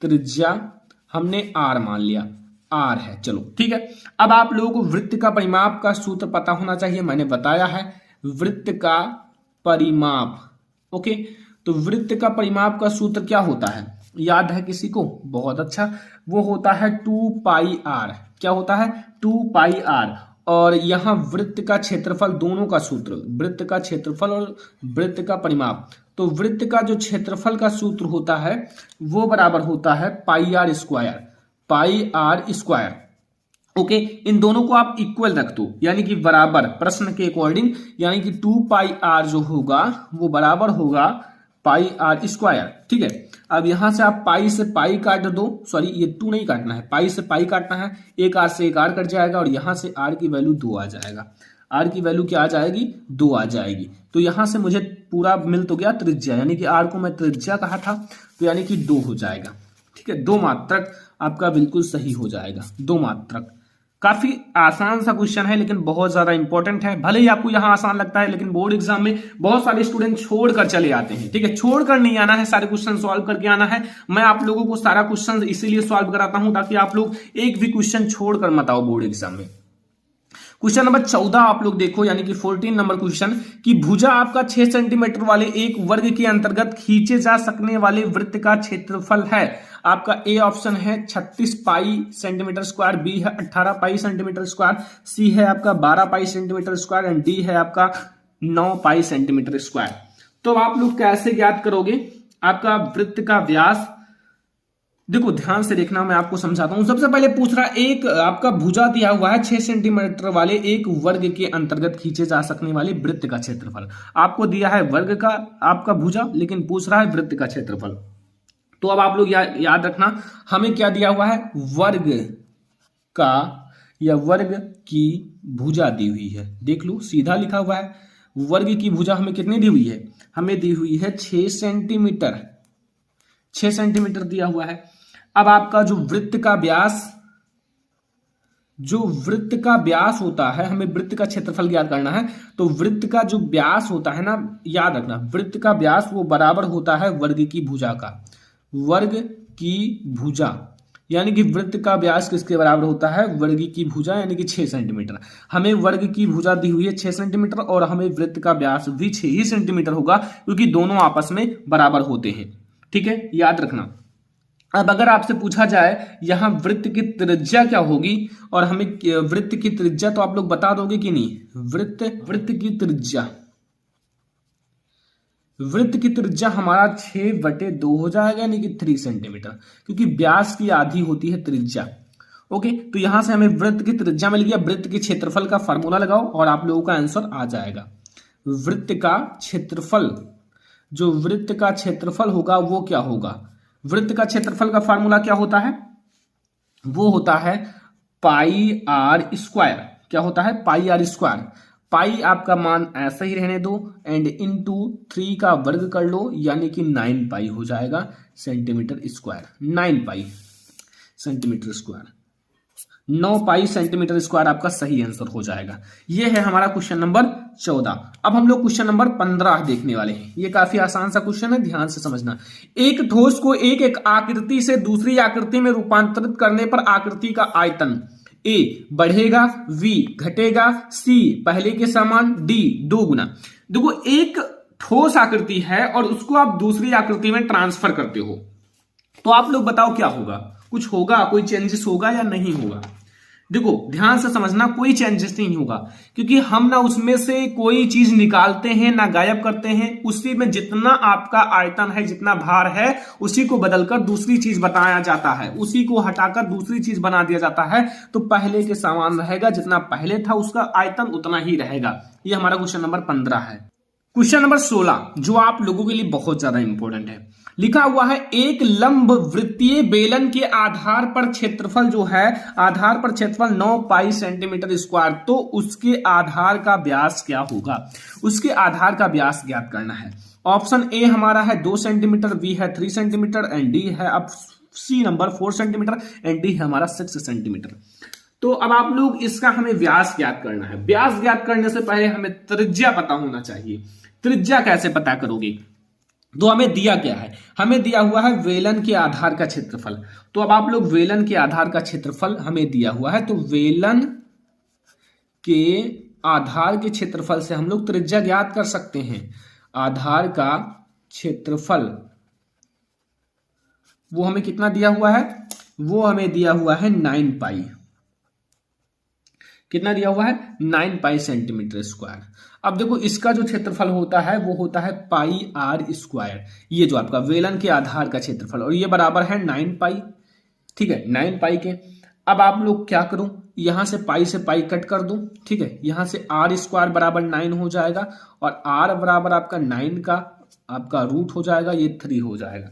त्रिज्या हमने r मान लिया, r है। चलो ठीक है, अब आप लोगों को वृत्त का परिमाप का सूत्र पता होना चाहिए। मैंने बताया है वृत्त का परिमाप। ओके, तो वृत्त का परिमाप का सूत्र क्या होता है, याद है किसी को? बहुत अच्छा, वो होता है 2 पाई r। क्या होता है, 2 पाई r। और यहां वृत्त का क्षेत्रफल, दोनों का सूत्र, वृत्त का क्षेत्रफल और वृत्त का परिमाप, तो वृत्त का जो क्षेत्रफल का सूत्र होता है वो बराबर होता है पाई r स्क्वायर। ओके, इन दोनों को आप इक्वल रख दो, यानी कि बराबर, प्रश्न के अकॉर्डिंग, यानी कि 2 पाई r जो होगा वो बराबर होगा पाई r स्क्वायर। ठीक है, अब यहां से आप पाई से पाई काट दो, सॉरी ये 2 नहीं काटना है, पाई से पाई काटना है, एक r से एक r कट जाएगा और यहां से r की वैल्यू 2 आ जाएगा। r की वैल्यू क्या आ जाएगी, 2 आ जाएगी। तो यहां से मुझे पूरा मिल तो गया त्रिज्या, यानी कि r को मैं त्रिज्या कहा था, तो यानी कि 2 हो जाएगा। ठीक है, 2 मात्रक आपका बिल्कुल सही हो जाएगा, 2 मात्रक। काफी आसान सा क्वेश्चन है लेकिन बहुत ज्यादा इंपॉर्टेंट है। भले ही आपको यहाँ आसान लगता है लेकिन बोर्ड एग्जाम में बहुत सारे स्टूडेंट छोड़कर चले आते हैं, ठीक है। छोड़कर नहीं आना है, सारे क्वेश्चन सॉल्व करके आना है। मैं आप लोगों को सारा क्वेश्चन इसीलिए सॉल्व कराता हूं ताकि आप लोग एक भी क्वेश्चन छोड़कर मत आओ बोर्ड एग्जाम में। क्वेश्चन नंबर 14 आप लोग देखो, यानी कि 14 नंबर क्वेश्चन कि भुजा आपका 6 सेंटीमीटर वाले एक वर्ग के अंतर्गत खींचे जा सकने वाले वृत्त का क्षेत्रफल है। आपका ए ऑप्शन है 36 पाई सेंटीमीटर स्क्वायर, बी है 18 पाई सेंटीमीटर स्क्वायर, सी है आपका 12 पाई सेंटीमीटर स्क्वायर एंड डी है आपका 9 पाई सेंटीमीटर स्क्वायर। तो आप लोग कैसे ज्ञात करोगे आपका वृत्त का व्यास? देखो ध्यान से देखना, मैं आपको समझाता हूं। सबसे पहले पूछ रहा एक आपका भुजा दिया हुआ है 6 सेंटीमीटर वाले एक वर्ग के अंतर्गत खींचे जा सकने वाले वृत्त का क्षेत्रफल। आपको दिया है वर्ग का आपका भुजा, लेकिन पूछ रहा है वृत्त का क्षेत्रफल। तो अब आप लोग याद रखना, हमें क्या दिया हुआ है? वर्ग का या वर्ग की भुजा दी हुई है। देख लो सीधा लिखा हुआ है। वर्ग की भुजा हमें कितनी दी हुई है? हमें दी हुई है 6 सेंटीमीटर, 6 सेंटीमीटर दिया हुआ है। अब आपका जो वृत्त का व्यास होता है, हमें वृत्त का क्षेत्रफल ज्ञात करना है। तो वृत्त का जो व्यास होता है ना, याद रखना, वृत्त का व्यास वो बराबर होता है वर्ग की भुजा का। वर्ग की भुजा यानी कि वृत्त का व्यास किसके बराबर होता है? वर्ग की भुजा यानी कि 6 सेंटीमीटर। हमें वर्ग की भुजा दी हुई है 6 सेंटीमीटर और हमें वृत्त का व्यास भी 6 ही सेंटीमीटर होगा, क्योंकि दोनों आपस में बराबर होते हैं, ठीक है, याद रखना। अब अगर आपसे पूछा जाए यहां वृत्त की त्रिज्या क्या होगी और हमें वृत्त की त्रिज्या, तो आप लोग बता दोगे कि नहीं? वृत्त की त्रिज्या हमारा 6/2 हो जाएगा, यानी कि 3 सेंटीमीटर, क्योंकि व्यास की आधी होती है त्रिज्या। ओके, तो यहां से हमें वृत्त की त्रिज्या मिल गया। वृत्त के क्षेत्रफल का फॉर्मूला लगाओ और आप लोगों का आंसर आ जाएगा। वृत्त का क्षेत्रफल, जो वृत्त का क्षेत्रफल होगा वो क्या होगा? वृत्त का क्षेत्रफल का फार्मूला क्या होता है? वो होता है पाई आर स्क्वायर। क्या होता है? पाई आर स्क्वायर। पाई आपका मान ऐसा ही रहने दो एंड इनटू 3 का वर्ग कर लो, यानी कि 9 पाई हो जाएगा सेंटीमीटर स्क्वायर। 9 पाई सेंटीमीटर स्क्वायर, 9 पाई सेंटीमीटर स्क्वायर आपका सही आंसर हो जाएगा। यह है हमारा क्वेश्चन नंबर 14। अब हम लोग क्वेश्चन नंबर 15 देखने वाले हैं। ये काफी आसान सा क्वेश्चन है, ध्यान से समझना। एक ठोस को एक आकृति से दूसरी आकृति में रूपांतरित करने पर आकृति का आयतन ए बढ़ेगा, बी घटेगा, सी पहले के समान, डी 2 गुना। देखो एक ठोस आकृति है और उसको आप दूसरी आकृति में ट्रांसफर करते हो, तो आप लोग बताओ क्या होगा? कुछ होगा? कोई चेंजेस होगा या नहीं होगा? देखो ध्यान से समझना, कोई चेंजेस नहीं होगा, क्योंकि हम ना उसमें से कोई चीज निकालते हैं ना गायब करते हैं। उसी में जितना आपका आयतन है, जितना भार है, उसी को बदलकर दूसरी चीज बताया जाता है, उसी को हटाकर दूसरी चीज बना दिया जाता है। तो पहले के समान रहेगा, जितना पहले था उसका आयतन उतना ही रहेगा। ये हमारा क्वेश्चन नंबर 15 है। क्वेश्चन नंबर 16 जो आप लोगों के लिए बहुत ज्यादा इंपॉर्टेंट है, लिखा हुआ है एक लंब वृत्तीय बेलन के आधार पर क्षेत्रफल जो है, आधार पर क्षेत्रफल 9 पाई सेंटीमीटर स्क्वायर, तो उसके आधार का व्यास क्या होगा? उसके आधार का व्यास ज्ञात करना है। ऑप्शन ए हमारा है 2 सेंटीमीटर, बी है 3 सेंटीमीटर एंड डी है अब C number 4 centimetre and D है हमारा 6 सेंटीमीटर। तो अब आप लोग इसका हमें व्यास ज्ञात करना है। व्यास ज्ञात करने से पहले हमें त्रिज्या पता होना चाहिए। त्रिज्या कैसे पता करोगे? तो हमें दिया क्या है? हमें दिया हुआ है वेलन के आधार का क्षेत्रफल। तो अब आप लोग वेलन के आधार का क्षेत्रफल हमें दिया हुआ है, तो वेलन के आधार के क्षेत्रफल से हम लोग त्रिज्या ज्ञात कर सकते हैं। आधार का क्षेत्रफल वो हमें कितना दिया हुआ है? वो हमें दिया हुआ है 9 पाई। कितना दिया हुआ है? 9 पाई सेंटीमीटर स्क्वायर। अब देखो इसका जो क्षेत्रफल होता है वो होता है पाई आर स्क्वायर, ये जो आपका वेलन के आधार का क्षेत्रफल, और ये बराबर है 9 पाई, ठीक है, 9 पाई के। अब आप लोग क्या करूं, यहां से पाई कट कर दूं, ठीक है, यहां से आर स्क्वायर बराबर 9 हो जाएगा और आर बराबर आपका 9 का आपका रूट हो जाएगा, ये 3 हो जाएगा।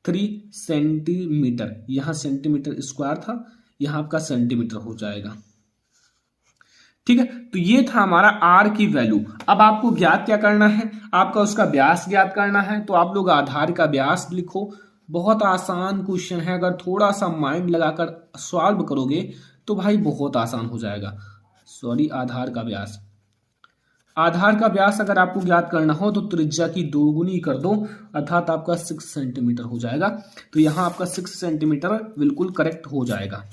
3 सेंटीमीटर, यहां सेंटीमीटर स्क्वायर था, यहां आपका सेंटीमीटर हो जाएगा, ठीक है। तो ये था हमारा आर की वैल्यू। अब आपको ज्ञात क्या करना है? आपका उसका व्यास ज्ञात करना है। तो आप लोग आधार का व्यास लिखो। बहुत आसान क्वेश्चन है, अगर थोड़ा सा माइंड लगाकर सॉल्व करोगे तो भाई बहुत आसान हो जाएगा। सॉरी, आधार का व्यास। आधार का व्यास अगर आपको ज्ञात करना हो तो त्रिज्या की दोगुनी कर दो, अर्थात आपका 6 सेंटीमीटर हो जाएगा। तो यहां आपका 6 सेंटीमीटर बिल्कुल करेक्ट हो जाएगा।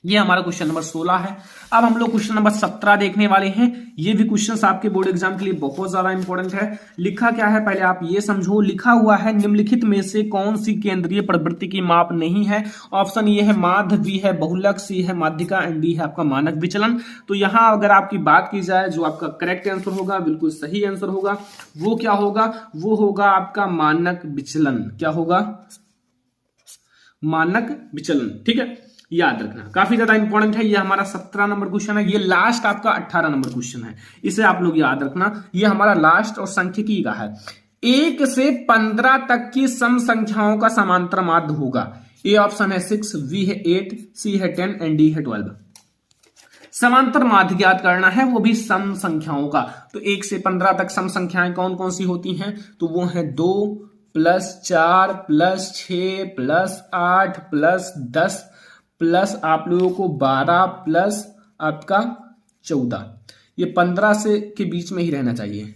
ये हमारा क्वेश्चन नंबर 16 है। अब हम लोग क्वेश्चन नंबर 17 देखने वाले हैं। ये भी क्वेश्चन आपके बोर्ड एग्जाम के लिए बहुत ज्यादा इंपॉर्टेंट है। लिखा क्या है पहले आप ये समझो। लिखा हुआ है निम्नलिखित में से कौन सी केंद्रीय प्रवृत्ति की माप नहीं है। ऑप्शन ये है माध्य, बी है बहुलक, सी है माध्यिका एंड डी है आपका मानक विचलन। तो यहां अगर आपकी बात की जाए जो आपका करेक्ट आंसर होगा, बिल्कुल सही आंसर होगा, वो क्या होगा, वो होगा आपका मानक विचलन। क्या होगा, मानक विचलन। ठीक है, याद रखना, काफी ज्यादा इंपॉर्टेंट है। ये हमारा 17 नंबर क्वेश्चन है। ये लास्ट आपका 18 नंबर क्वेश्चन है, इसे आप लोग याद रखना। ये हमारा लास्ट और सांख्यिकी का है। 1 से 15 तक की सम संख्याओं का समांतर माध्य होगा। ए ऑप्शन है 6, बी है 8, सी है 10 एंड डी है 12। समांतर माध्य ज्ञात करना है, वो भी सम संख्याओं का। तो 1 से 15 तक सम संख्याएं कौन कौन सी होती हैं, तो वो है 2 + 4 + 6 + 8 + 10 प्लस आप लोगों को 12 प्लस आपका 14। ये 15 से के बीच में ही रहना चाहिए।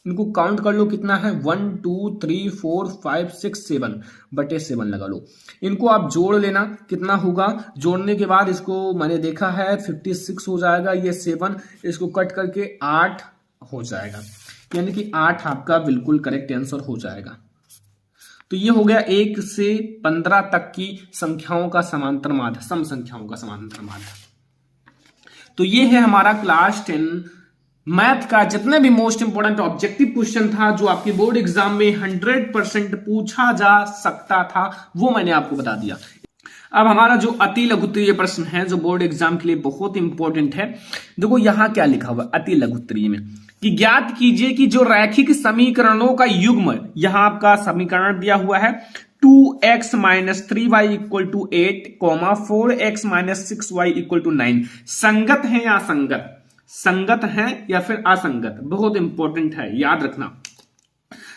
इनको काउंट कर लो कितना है, 1 2 3 4 5 6 7 बटे 7 लगा लो। इनको आप जोड़ लेना, कितना होगा, जोड़ने के बाद इसको मैंने देखा है 56 हो जाएगा। ये 7 इसको कट करके 8 हो जाएगा, यानी कि 8 आपका बिल्कुल करेक्ट आंसर हो जाएगा। तो ये हो गया 1 से 15 तक की संख्याओं का समांतर माध्य, सम संख्याओं का समांतर माध्य। तो ये है हमारा क्लास 10 मैथ का जितने भी मोस्ट इंपोर्टेंट ऑब्जेक्टिव क्वेश्चन था जो आपके बोर्ड एग्जाम में 100% पूछा जा सकता था, वो मैंने आपको बता दिया। अब हमारा जो अति लघुत्तरीय प्रश्न है जो बोर्ड एग्जाम के लिए बहुत इंपॉर्टेंट है, देखो यहां क्या लिखा हुआ अति लघुत्तरीय में कि ज्ञात कीजिए कि जो रैखिक समीकरणों का युग्म, यहां आपका समीकरण दिया हुआ है 2x - 3y = 8, 4x - 6y = 9 संगत है या असंगत, संगत है या फिर असंगत, बहुत इंपॉर्टेंट है, याद रखना।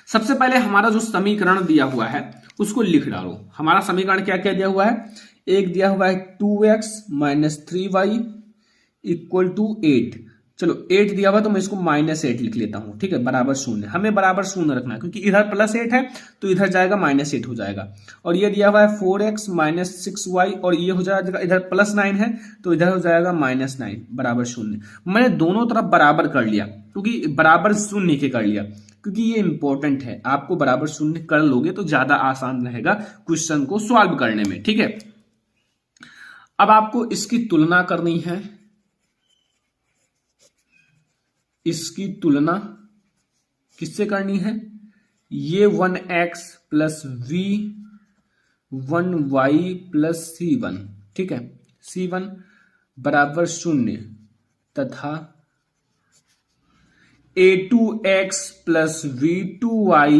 सबसे पहले हमारा जो समीकरण दिया हुआ है उसको लिख डालो। हमारा समीकरण क्या क्या दिया हुआ है, एक दिया हुआ है 2x - 3y = 8। चलो 8 दिया हुआ तो मैं इसको -8 लिख लेता हूं, ठीक है, बराबर 0। हमें बराबर 0 रखना है क्योंकि इधर +8 है तो इधर जाएगा -8 हो जाएगा। और ये दिया हुआ है 4x - 6y और ये हो जाएगा इधर +9 है तो इधर हो जाएगा -9 बराबर 0। मैंने दोनों तरफ बराबर कर लिया क्योंकि बराबर 0 के कर लिया क्योंकि ये इंपॉर्टेंट है। आपको बराबर 0 कर लोगे तो ज्यादा आसान रहेगा क्वेश्चन को सॉल्व करने में, ठीक है। अब आपको इसकी तुलना करनी है, इसकी तुलना किससे करनी है, ये 1x + v 1y + c1, ठीक है, c1 बराबर 0 तथा a2x + v2y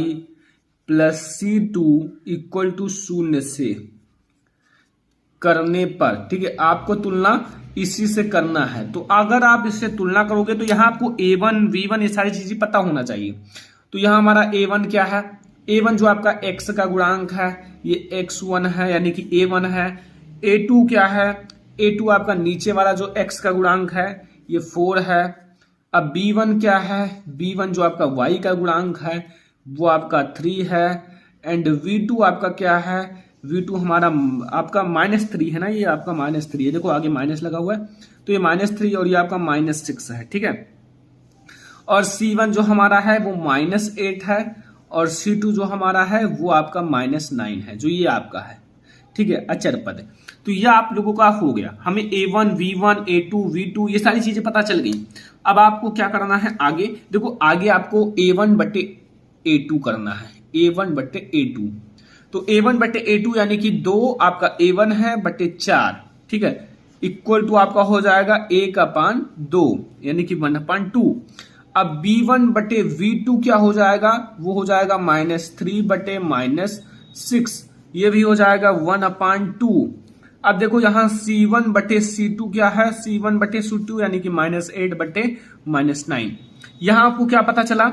+ c2 = 0 से करने पर, ठीक है, आपको तुलना इसी से करना है। तो अगर आप इससे तुलना करोगे तो यहां आपको a1 v1 ये सारी चीजें पता होना चाहिए। तो यहां हमारा a1 क्या है, a1 जो आपका x का गुणांक है ये x1 है यानी कि a1 है। a2 क्या है, a2 आपका नीचे वाला जो x का गुणांक है ये 4 है। अब b1 क्या है, b1 जो आपका y का गुणांक है वो आपका 3 है। एंड v2 आपका क्या है, v2 हमारा आपका -3 है ना, ये आपका -3 है, देखो आगे माइनस लगा हुआ है तो ये -3 और ये आपका -6 है, ठीक है। और c1 जो हमारा है वो -8 है और c2 जो हमारा है वो आपका -9 है, जो ये आपका है, ठीक है, अचर पद। तो ये आप लोगों का हो गया, हमें a1 v1 a2 v2 ये सारी चीजें पता चल गई। अब आपको क्या करना है आगे, देखो आगे आपको a1 बटे a2 करना है, a1 बटे a2। तो a1 बटे a2 यानी कि 2 आपका a1 है बटे 4, ठीक है, इक्वल टू आपका हो जाएगा 1/2 यानी कि 1/2। अब b1 बटे v2 क्या हो जाएगा, वो हो जाएगा -3 बटे -6, ये भी हो जाएगा 1/2। अब देखो यहां c1 बटे c2 क्या है, c1 बटे c2 यानी कि -8 बटे -9। यहां आपको क्या पता चला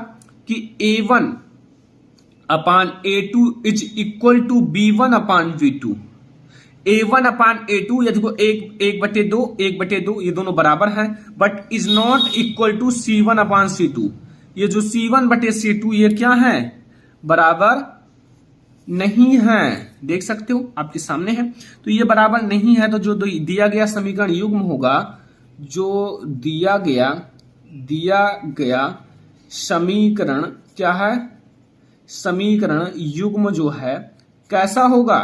कि a1 upon a2 is equal to b1 upon v2। A1/A2 या देखो 1/2 1/2 ये दोनों बराबर हैं, but is not equal to C1/C2। ये जो C1/C2 ये क्या है, बराबर नहीं है। देख सकते हो आपके सामने है, तो ये बराबर नहीं है। तो जो दिया गया समीकरण युग्म होगा, जो दिया गया समीकरण क्या है, समीकरण युग्म जो है कैसा होगा,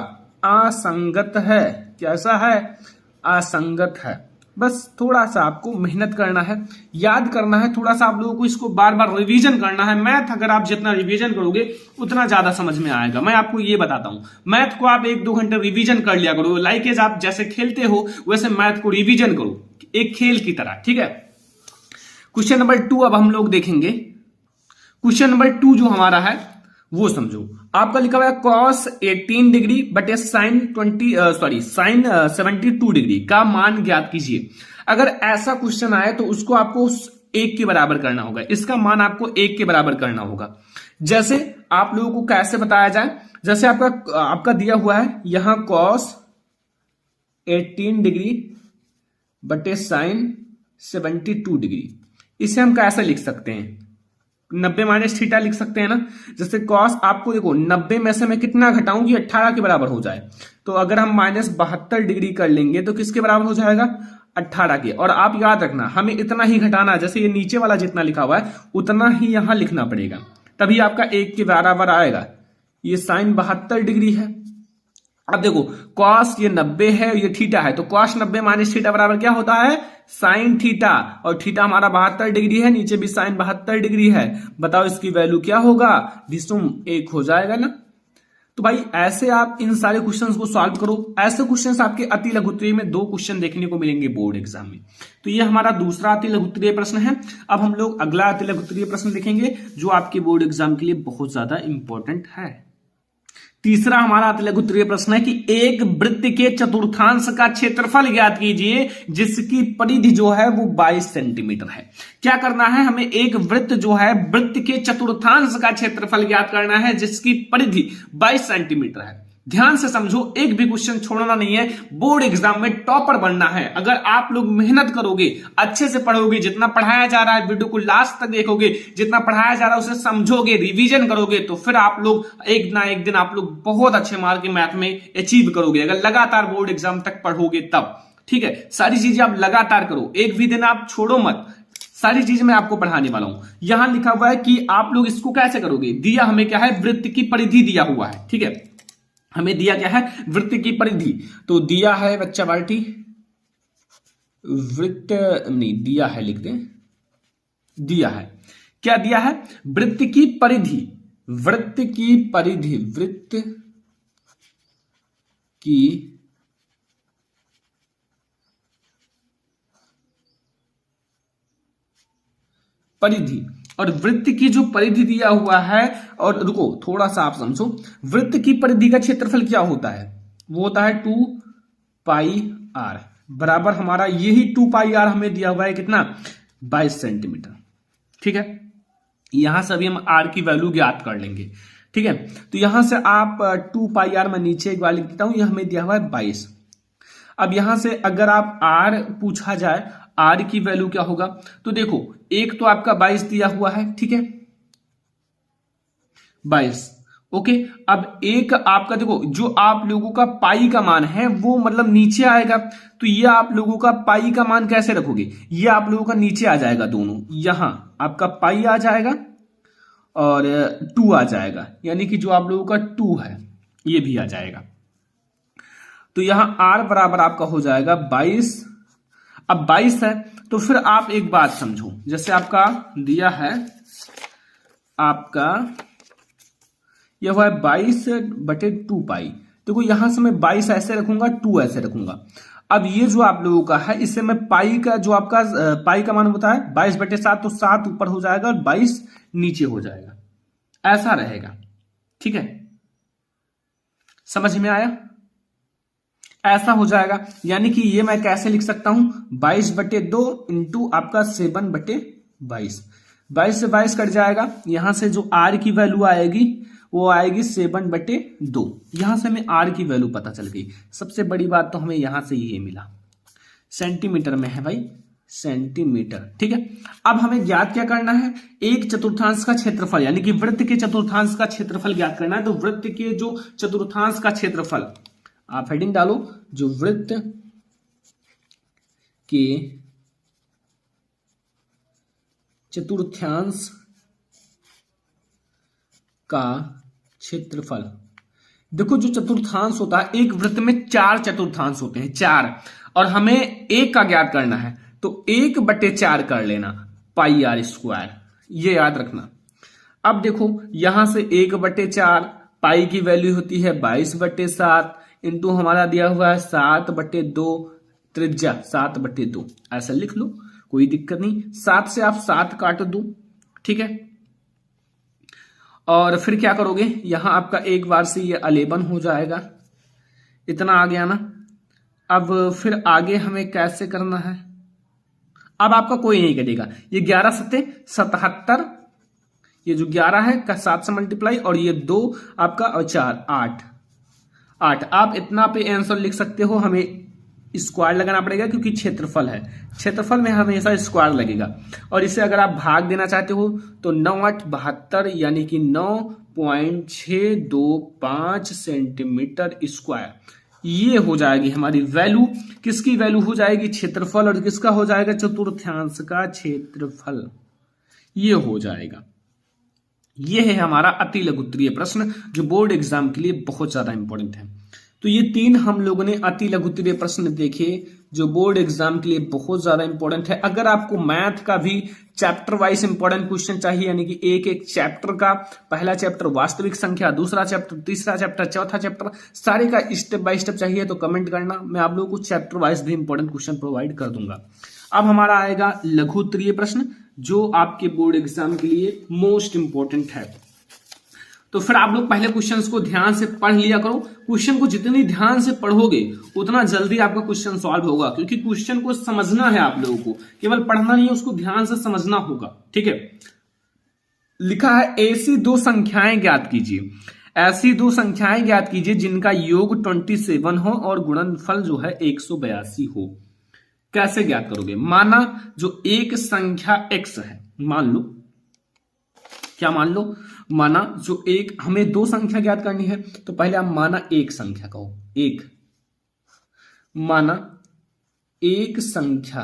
असंगत है। कैसा है, असंगत है। बस थोड़ा सा आपको मेहनत करना है, याद करना है, थोड़ा सा आप लोगों को इसको बार बार रिवीजन करना है। मैथ अगर आप जितना रिवीजन करोगे उतना ज्यादा समझ में आएगा। मैं आपको ये बताता हूं, मैथ को आप 1-2 घंटे रिवीजन कर लिया करो। लाइक आप जैसे खेलते हो वैसे मैथ को रिवीजन करो, एक खेल की तरह, ठीक है। क्वेश्चन नंबर 2 अब हम लोग देखेंगे। क्वेश्चन नंबर 2 जो हमारा है वो समझो। आपका लिखा हुआ है cos 18 डिग्री बटे साइन 72 डिग्री का मान ज्ञात कीजिए। अगर ऐसा क्वेश्चन आए तो उसको आपको 1 के बराबर करना होगा। इसका मान आपको 1 के बराबर करना होगा। जैसे आप लोगों को कैसे बताया जाए, जैसे आपका दिया हुआ है यहां cos 18 डिग्री बटे साइन 72 डिग्री, इसे हम कैसे लिख सकते हैं, 90 माइनस थीटा लिख सकते हैं ना। जैसे cos आपको देखो 90 में से मैं कितना घटाऊं कि 18 के बराबर हो जाए, तो अगर हम -72 डिग्री कर लेंगे तो किसके बराबर हो जाएगा, 18 के। और आप याद रखना हमें इतना ही घटाना, जैसे ये नीचे वाला जितना लिखा हुआ है उतना ही यहां लिखना पड़ेगा, तभी आपका 1 के बराबर आएगा। ये साइन 72 डिग्री है। अब देखो cos ये 90 है, ये थीटा है, तो cos 90 माइनस थीटा बराबर क्या होता है, साइन थीटा। और थीटा हमारा 72 डिग्री है, नीचे भी साइन 72 डिग्री है। बताओ इसकी वैल्यू क्या होगा, डिसुम 1 हो जाएगा ना। तो भाई ऐसे आप इन सारे क्वेश्चंस को सॉल्व करो। ऐसे क्वेश्चंस आपके अति लघुत्तरीय में 2 क्वेश्चन देखने को मिलेंगे बोर्ड एग्जाम में। तो ये हमारा दूसरा अति लघुत्तरीय प्रश्न है। अब हम लोग अगला अति लघुत्तरीय प्रश्न देखेंगे जो आपके बोर्ड एग्जाम के लिए बहुत ज्यादा इंपॉर्टेंट है। तीसरा हमारा अति लघुत्तरीय प्रश्न है कि एक वृत्त के चतुर्थांश का क्षेत्रफल ज्ञात कीजिए जिसकी परिधि जो है वो 22 सेंटीमीटर है। क्या करना है, हमें एक वृत्त जो है वृत्त के चतुर्थांश का क्षेत्रफल ज्ञात करना है जिसकी परिधि 22 सेंटीमीटर है। ध्यान से समझो, एक भी क्वेश्चन छोड़ना नहीं है। बोर्ड एग्जाम में टॉपर बनना है। अगर आप लोग मेहनत करोगे, अच्छे से पढ़ोगे, जितना पढ़ाया जा रहा है वीडियो को लास्ट तक देखोगे, जितना पढ़ाया जा रहा है उसे समझोगे, रिवीजन करोगे, तो फिर आप लोग एक ना एक दिन आप लोग बहुत अच्छे मार्क मैथ में अचीव करोगे। अगर लगातार बोर्ड एग्जाम तक पढ़ोगे तब, ठीक है। सारी चीजें आप लगातार करो, एक भी दिन आप छोड़ो मत। सारी चीजें मैं आपको पढ़ाने वाला हूं। यहां लिखा हुआ है कि आप लोग इसको कैसे करोगे। दिया हमें क्या है, वृत्त की परिधि दिया हुआ है, ठीक है। हमें दिया क्या है, वृत्त की परिधि। तो दिया है बच्चा बाल्टी, वृत्त नहीं दिया है, लिख दें दिया है। क्या दिया है, वृत्त की परिधि। वृत्त की परिधि, वृत्त की परिधि, और वृत्त की जो परिधि दिया हुआ है, और रुको थोड़ा सा आप समझो, वृत्त की परिधि का क्षेत्रफल क्या होता है, वो होता है 2 पाई आर बराबर हमारा यही 2 पाई आर हमें दिया हुआ है कितना, 22 सेंटीमीटर, ठीक है। यहां से अभी हम आर की वैल्यू ज्ञात कर लेंगे, ठीक है। तो यहां से आप 2 पाई आर, मैं नीचे एक बार लिख देता हूं, यह हमें दिया हुआ है 22। अब यहां से अगर आप आर पूछा जाए, आर की वैल्यू क्या होगा, तो देखो एक तो आपका 22 दिया हुआ है, ठीक है, 22, ओके। अब एक आपका देखो जो आप लोगों का पाई का मान है वो मतलब नीचे आएगा, तो ये आप लोगों का पाई का मान कैसे रखोगे, ये आप लोगों का नीचे आ जाएगा, दोनों यहां आपका पाई आ जाएगा और 2 आ जाएगा, यानी कि जो आप लोगों का 2 है ये भी आ जाएगा। तो यहां आर बराबर आपका हो जाएगा 22। अब 22 है तो फिर आप एक बात समझो, जैसे आपका दिया है, आपका यह हुआ है 22/2 पाई। देखो यहां से मैं 22 ऐसे रखूंगा, 2 ऐसे रखूंगा। अब ये जो आप लोगों का है, इससे मैं पाई का जो आपका पाई का मान होता है 22/7, तो 7 ऊपर हो जाएगा और 22 नीचे हो जाएगा, ऐसा रहेगा, ठीक है। समझ में आया, ऐसा हो जाएगा। यानी कि ये मैं कैसे लिख सकता हूं, 22/2 इंटू आपका 7/22। 22 से 22 कट जाएगा, यहां से जो आर की वैल्यू आएगी वो आएगी 7/2। यहां से हमें r की वैल्यू पता चल गई। सबसे बड़ी बात तो हमें यहां से ये मिला, सेंटीमीटर में है भाई, सेंटीमीटर। ठीक है, अब हमें ज्ञात क्या करना है, एक चतुर्थांश का क्षेत्रफल यानी कि वृत्त के चतुर्थांश का क्षेत्रफल ज्ञात करना है। तो वृत्त के जो चतुर्थांश का क्षेत्रफल, आप हेडिंग डालो, जो वृत्त के चतुर्थांश का क्षेत्रफल। देखो जो चतुर्थांश होता है, एक वृत्त में 4 चतुर्थांश होते हैं, 4, और हमें एक का ज्ञात करना है, तो 1/4 कर लेना, πr², ये याद रखना। अब देखो यहां से 1/4, पाई की वैल्यू होती है 22/7, इंटू हमारा दिया हुआ है 7/2, त्रिज्या 7/2, ऐसा लिख लो, कोई दिक्कत नहीं। 7 से आप 7 काट दो, ठीक है। और फिर क्या करोगे, यहां आपका एक बार से ये 11 हो जाएगा, इतना आ गया ना। अब फिर आगे हमें कैसे करना है, अब आपका कोई नहीं करेगा, ये 11 सत्ते 77, ये जो 11 है का 7 से मल्टीप्लाई, और ये 2 आपका, और 4 8। आप इतना पे आंसर लिख सकते हो, हमें स्क्वायर लगाना पड़ेगा क्योंकि क्षेत्रफल है, क्षेत्रफल में हमेशा स्क्वायर लगेगा। और इसे अगर आप भाग देना चाहते हो तो 9×8 = 72, यानी कि 9.625 सेंटीमीटर स्क्वायर, ये हो जाएगी हमारी वैल्यू। किसकी वैल्यू हो जाएगी, क्षेत्रफल, और किसका हो जाएगा, चतुर्थांश का क्षेत्रफल, ये हो जाएगा। ये है हमारा अति लघुत्तरीय प्रश्न, जो बोर्ड एग्जाम के लिए बहुत ज्यादा इंपॉर्टेंट है। तो ये 3 हम लोगों ने अति लघुत्तरीय प्रश्न देखे, जो बोर्ड एग्जाम के लिए बहुत ज्यादा इंपॉर्टेंट है। अगर आपको मैथ का भी चैप्टर वाइज इंपॉर्टेंट क्वेश्चन चाहिए, यानी कि एक एक चैप्टर का, पहला चैप्टर वास्तविक संख्या, दूसरा चैप्टर, तीसरा चैप्टर, चौथा चैप्टर, सारे का स्टेप बाय स्टेप चाहिए तो कमेंट करना, मैं आप लोगों को चैप्टर वाइज भी इंपॉर्टेंट क्वेश्चन प्रोवाइड कर दूंगा। अब हमारा आएगा लघुत्तरीय प्रश्न, जो आपके बोर्ड एग्जाम के लिए मोस्ट इंपॉर्टेंट है। तो फिर आप लोग पहले क्वेश्चंस को ध्यान से पढ़ लिया करो। क्वेश्चन को जितनी ध्यान से पढ़ोगे उतना जल्दी आपका क्वेश्चन सॉल्व होगा, क्योंकि क्वेश्चन को समझना है आप लोगों को, केवल पढ़ना नहीं है, उसको ध्यान से समझना होगा। ठीक है, लिखा है ऐसी 2 संख्याएं ज्ञात कीजिए, ऐसी 2 संख्याएं ज्ञात कीजिए जिनका योग 27 हो और गुणनफल जो है 182 हो। कैसे ज्ञात करोगे, माना जो एक संख्या x है, मान लो, क्या मान लो, माना जो एक, हमें 2 संख्या ज्ञात करनी है, तो पहले आप माना एक संख्या कहो, एक, माना एक संख्या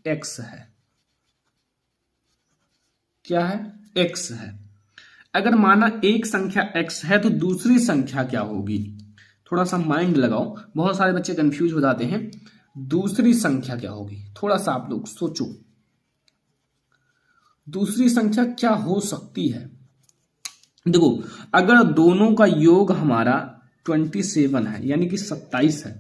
x है, क्या है, x है। अगर माना एक संख्या x है तो दूसरी संख्या क्या होगी, थोड़ा सा माइंड लगाओ, बहुत सारे बच्चे कंफ्यूज हो जाते हैं। दूसरी संख्या क्या होगी, थोड़ा सा आप लोग सोचो, दूसरी संख्या क्या हो सकती है। देखो अगर दोनों का योग हमारा 27 है, यानी कि 27 है,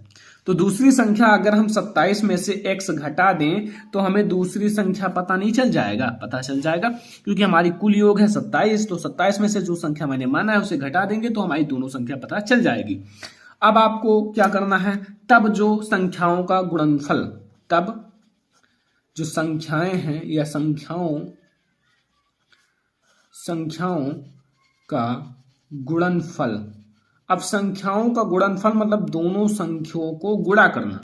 तो दूसरी संख्या अगर हम 27 में से x घटा दें तो हमें दूसरी संख्या पता नहीं चल जाएगा, पता चल जाएगा, क्योंकि हमारी कुल योग है 27, तो 27 में से जो संख्या मैंने माना है उसे घटा देंगे तो हमारी दोनों संख्या पता चल जाएगी। अब आपको क्या करना है, तब जो संख्याओं का गुणनफल, तब जो संख्याएं हैं या संख्याओं का गुणनफल। अब संख्याओं का गुणनफल मतलब दोनों संख्याओं को गुणा करना,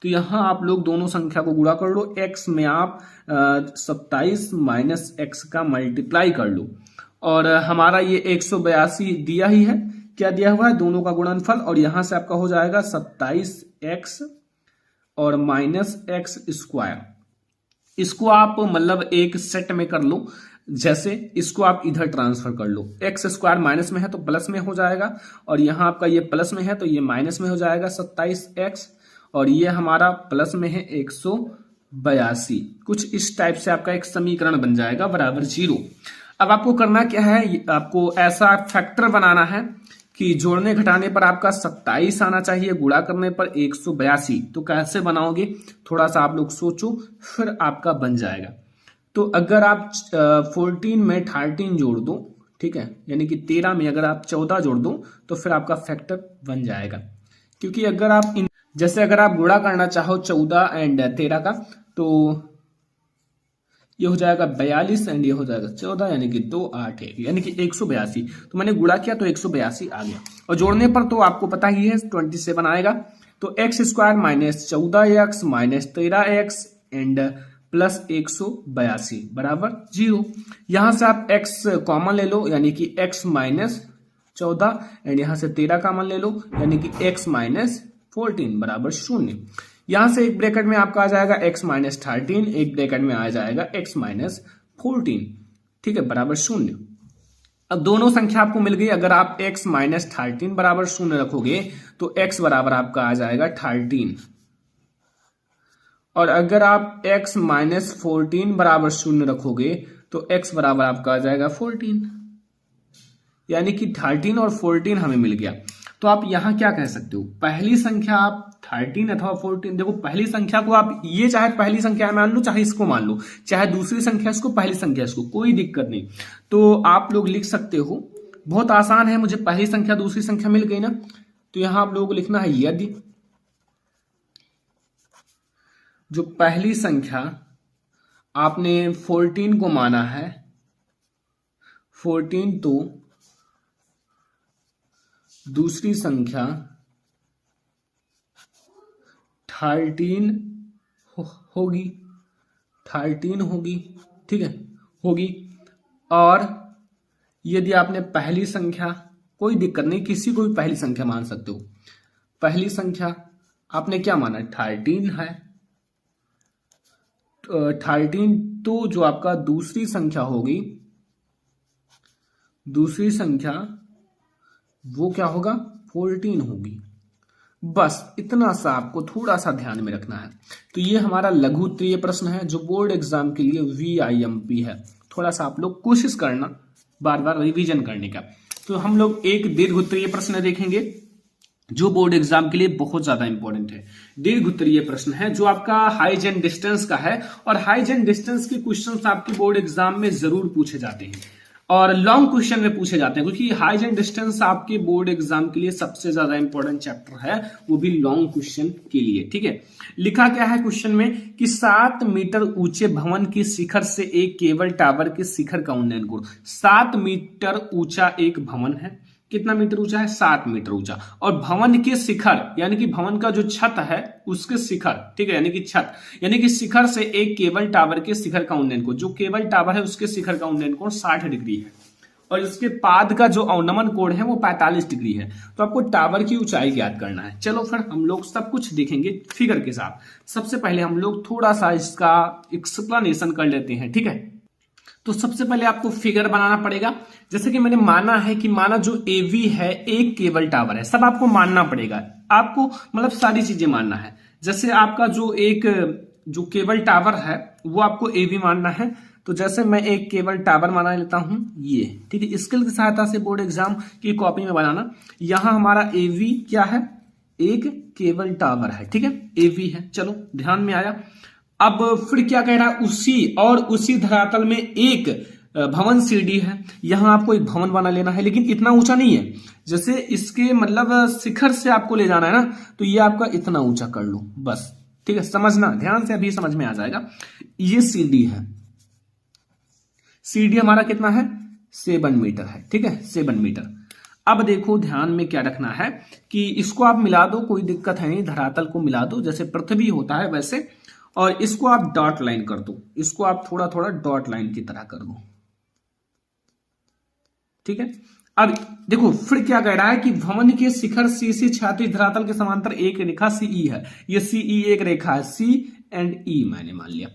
तो यहां आप लोग दोनों संख्या को गुणा कर लो, x में आप 27 माइनस x का मल्टीप्लाई कर लो, और हमारा ये 182 दिया ही है, क्या दिया हुआ है, दोनों का गुणनफल, और यहां से आपका हो जाएगा 27x और माइनस x²। इसको आप मतलब एक सेट में कर लो, जैसे इसको आप इधर ट्रांसफर कर लो, x² माइनस में है तो प्लस में हो जाएगा, और यहां आपका ये प्लस में है तो ये माइनस में हो जाएगा 27x, और ये हमारा प्लस में है 182। कुछ इस टाइप से आपका एक समीकरण बन जाएगा बराबर 0। अब आपको करना क्या है, आपको ऐसा फैक्टर बनाना है कि जोड़ने घटाने पर आपका 27 आना चाहिए, गुणा करने पर 182। तो कैसे बनाओगे, थोड़ा सा आप लोग सोचो, फिर आपका बन जाएगा। तो अगर आप 14 में 13 जोड़ दो, ठीक है, यानी कि 13 में अगर आप 14 जोड़ दो तो फिर आपका फैक्टर बन जाएगा। क्योंकि अगर आप जैसे अगर आप गुणा करना चाहो 14 एंड 13 का, तो ये हो जाएगा 42 एंड ये हो जाएगा 14 यानी कि 2 8 1 यानी कि 182। तो मैंने गुणा किया तो 182 आ गया और जोड़ने पर तो आपको पता ही है 27 आएगा। तो x square minus 14x minus 13x and plus 182 बराबर 0। यहां से आप x कॉमन ले लो यानी कि x माइनस 14 एंड यहां से 13 कॉमन ले लो यानी कि x माइनस 14 बराबर 0। यहां से एक ब्रैकेट में आपका आ जाएगा x माइनस 13, एक ब्रैकेट में आ जाएगा x माइनस 14, ठीक है, बराबर 0। अब दोनों संख्या आपको मिल गई। अगर आप x माइनस 13 बराबर 0 रखोगे तो x बराबर आपका आ जाएगा 13 और अगर आप x माइनस 14 बराबर 0 रखोगे तो x बराबर आपका आ जाएगा 14, यानी कि 13 और 14 हमें मिल गया। तो आप यहां क्या कह सकते हो, पहली संख्या आप 13 अथवा 14, देखो पहली संख्या को आप ये चाहे पहली संख्या मान लो चाहे इसको मान लो, चाहे दूसरी संख्या इसको पहली संख्या इसको, कोई दिक्कत नहीं। तो आप लोग लिख सकते हो, बहुत आसान है, मुझे पहली संख्या दूसरी संख्या मिल गई ना, तो यहां आप लोगों को लिखना है यदि जो पहली संख्या आपने 14 को माना है 14 तो दूसरी संख्या 13 होगी, 13 होगी, ठीक है, होगी। और यदि आपने पहली संख्या, कोई दिक्कत नहीं, किसी को भी पहली संख्या मान सकते हो, पहली संख्या आपने क्या माना 13 है, 13 तो जो आपका दूसरी संख्या होगी, दूसरी संख्या वो क्या होगा 14 होगी। बस इतना सा आपको थोड़ा सा ध्यान में रखना है। तो ये हमारा लघु उत्तरीय प्रश्न है जो बोर्ड एग्जाम के लिए VIMP है। थोड़ा सा आप लोग कोशिश करना बार बार रिवीजन करने का। तो हम लोग एक दीर्घ उत्तरीय प्रश्न देखेंगे जो बोर्ड एग्जाम के लिए बहुत ज्यादा इंपॉर्टेंट है। दीर्घ उत्तरीय प्रश्न है जो आपका हाइट एंड डिस्टेंस का है और हाइट एंड डिस्टेंस के क्वेश्चंस आपके बोर्ड एग्जाम में जरूर पूछे जाते हैं और लॉन्ग क्वेश्चन में पूछे जाते हैं, क्योंकि हाइट एंड डिस्टेंस आपके बोर्ड एग्जाम के लिए सबसे ज्यादा इंपॉर्टेंट चैप्टर है, वो भी लॉन्ग क्वेश्चन के लिए, ठीक है। लिखा क्या है क्वेश्चन में कि 7 मीटर ऊंचे भवन के शिखर से एक केबल टावर के शिखर का उन्नयन करो। 7 मीटर ऊंचा एक भवन है, कितना मीटर ऊंचा है 7 मीटर ऊंचा, और भवन के शिखर यानी कि भवन का जो छत है उसके शिखर, ठीक है, यानी कि छत यानी कि शिखर से एक केबल टावर के शिखर का उन्नयन कोण, जो केबल टावर है उसके शिखर का उन्नयन कोण 60 डिग्री है और इसके पाद का जो अवनमन कोण है वो 45 डिग्री है। तो आपको टावर की ऊंचाई ज्ञात करना है। चलो फिर हम लोग सब कुछ देखेंगे फिगर के साथ। सबसे पहले हम लोग थोड़ा सा इसका एक्सप्लेनेशन कर लेते हैं, ठीक है। तो सबसे पहले आपको फिगर बनाना पड़ेगा। जैसे कि मैंने माना है कि माना जो AV है एक केबल टावर है, सब आपको मानना पड़ेगा, आपको मतलब सारी चीजें मानना है। जैसे आपका जो केबल टावर है वो आपको AV मानना है। तो जैसे मैं एक केबल टावर माना लेता हूं ये, ठीक है, स्केल की सहायता से बोर्ड एग्जाम की कॉपी में बनाना। यहां हमारा AV क्या है, एक केबल टावर है, ठीक है, AV है। चलो ध्यान में आया। अब फिर क्या कह रहा है, उसी धरातल में एक भवन CD है। यहां आपको एक भवन बना लेना है, लेकिन इतना ऊंचा नहीं है, जैसे इसके मतलब शिखर से आपको ले जाना है ना, तो ये आपका इतना ऊंचा कर लो बस, ठीक है। समझना ध्यान से, अभी समझ में आ जाएगा। ये CD है, CD हमारा कितना है 7 मीटर है, ठीक है, 7 मीटर। अब देखो ध्यान में क्या रखना है कि इसको आप मिला दो, कोई दिक्कत है नहीं, धरातल को मिला दो जैसे पृथ्वी होता है वैसे, और इसको आप डॉट लाइन कर दो, इसको आप थोड़ा थोड़ा डॉट लाइन की तरह कर दो, ठीक है। अब देखो फिर क्या कह रहा है कि भवन के शिखर C से क्षैतिज धरातल के समांतर एक रेखा CE है। ये CE एक रेखा है, C एंड E मैंने मान लिया,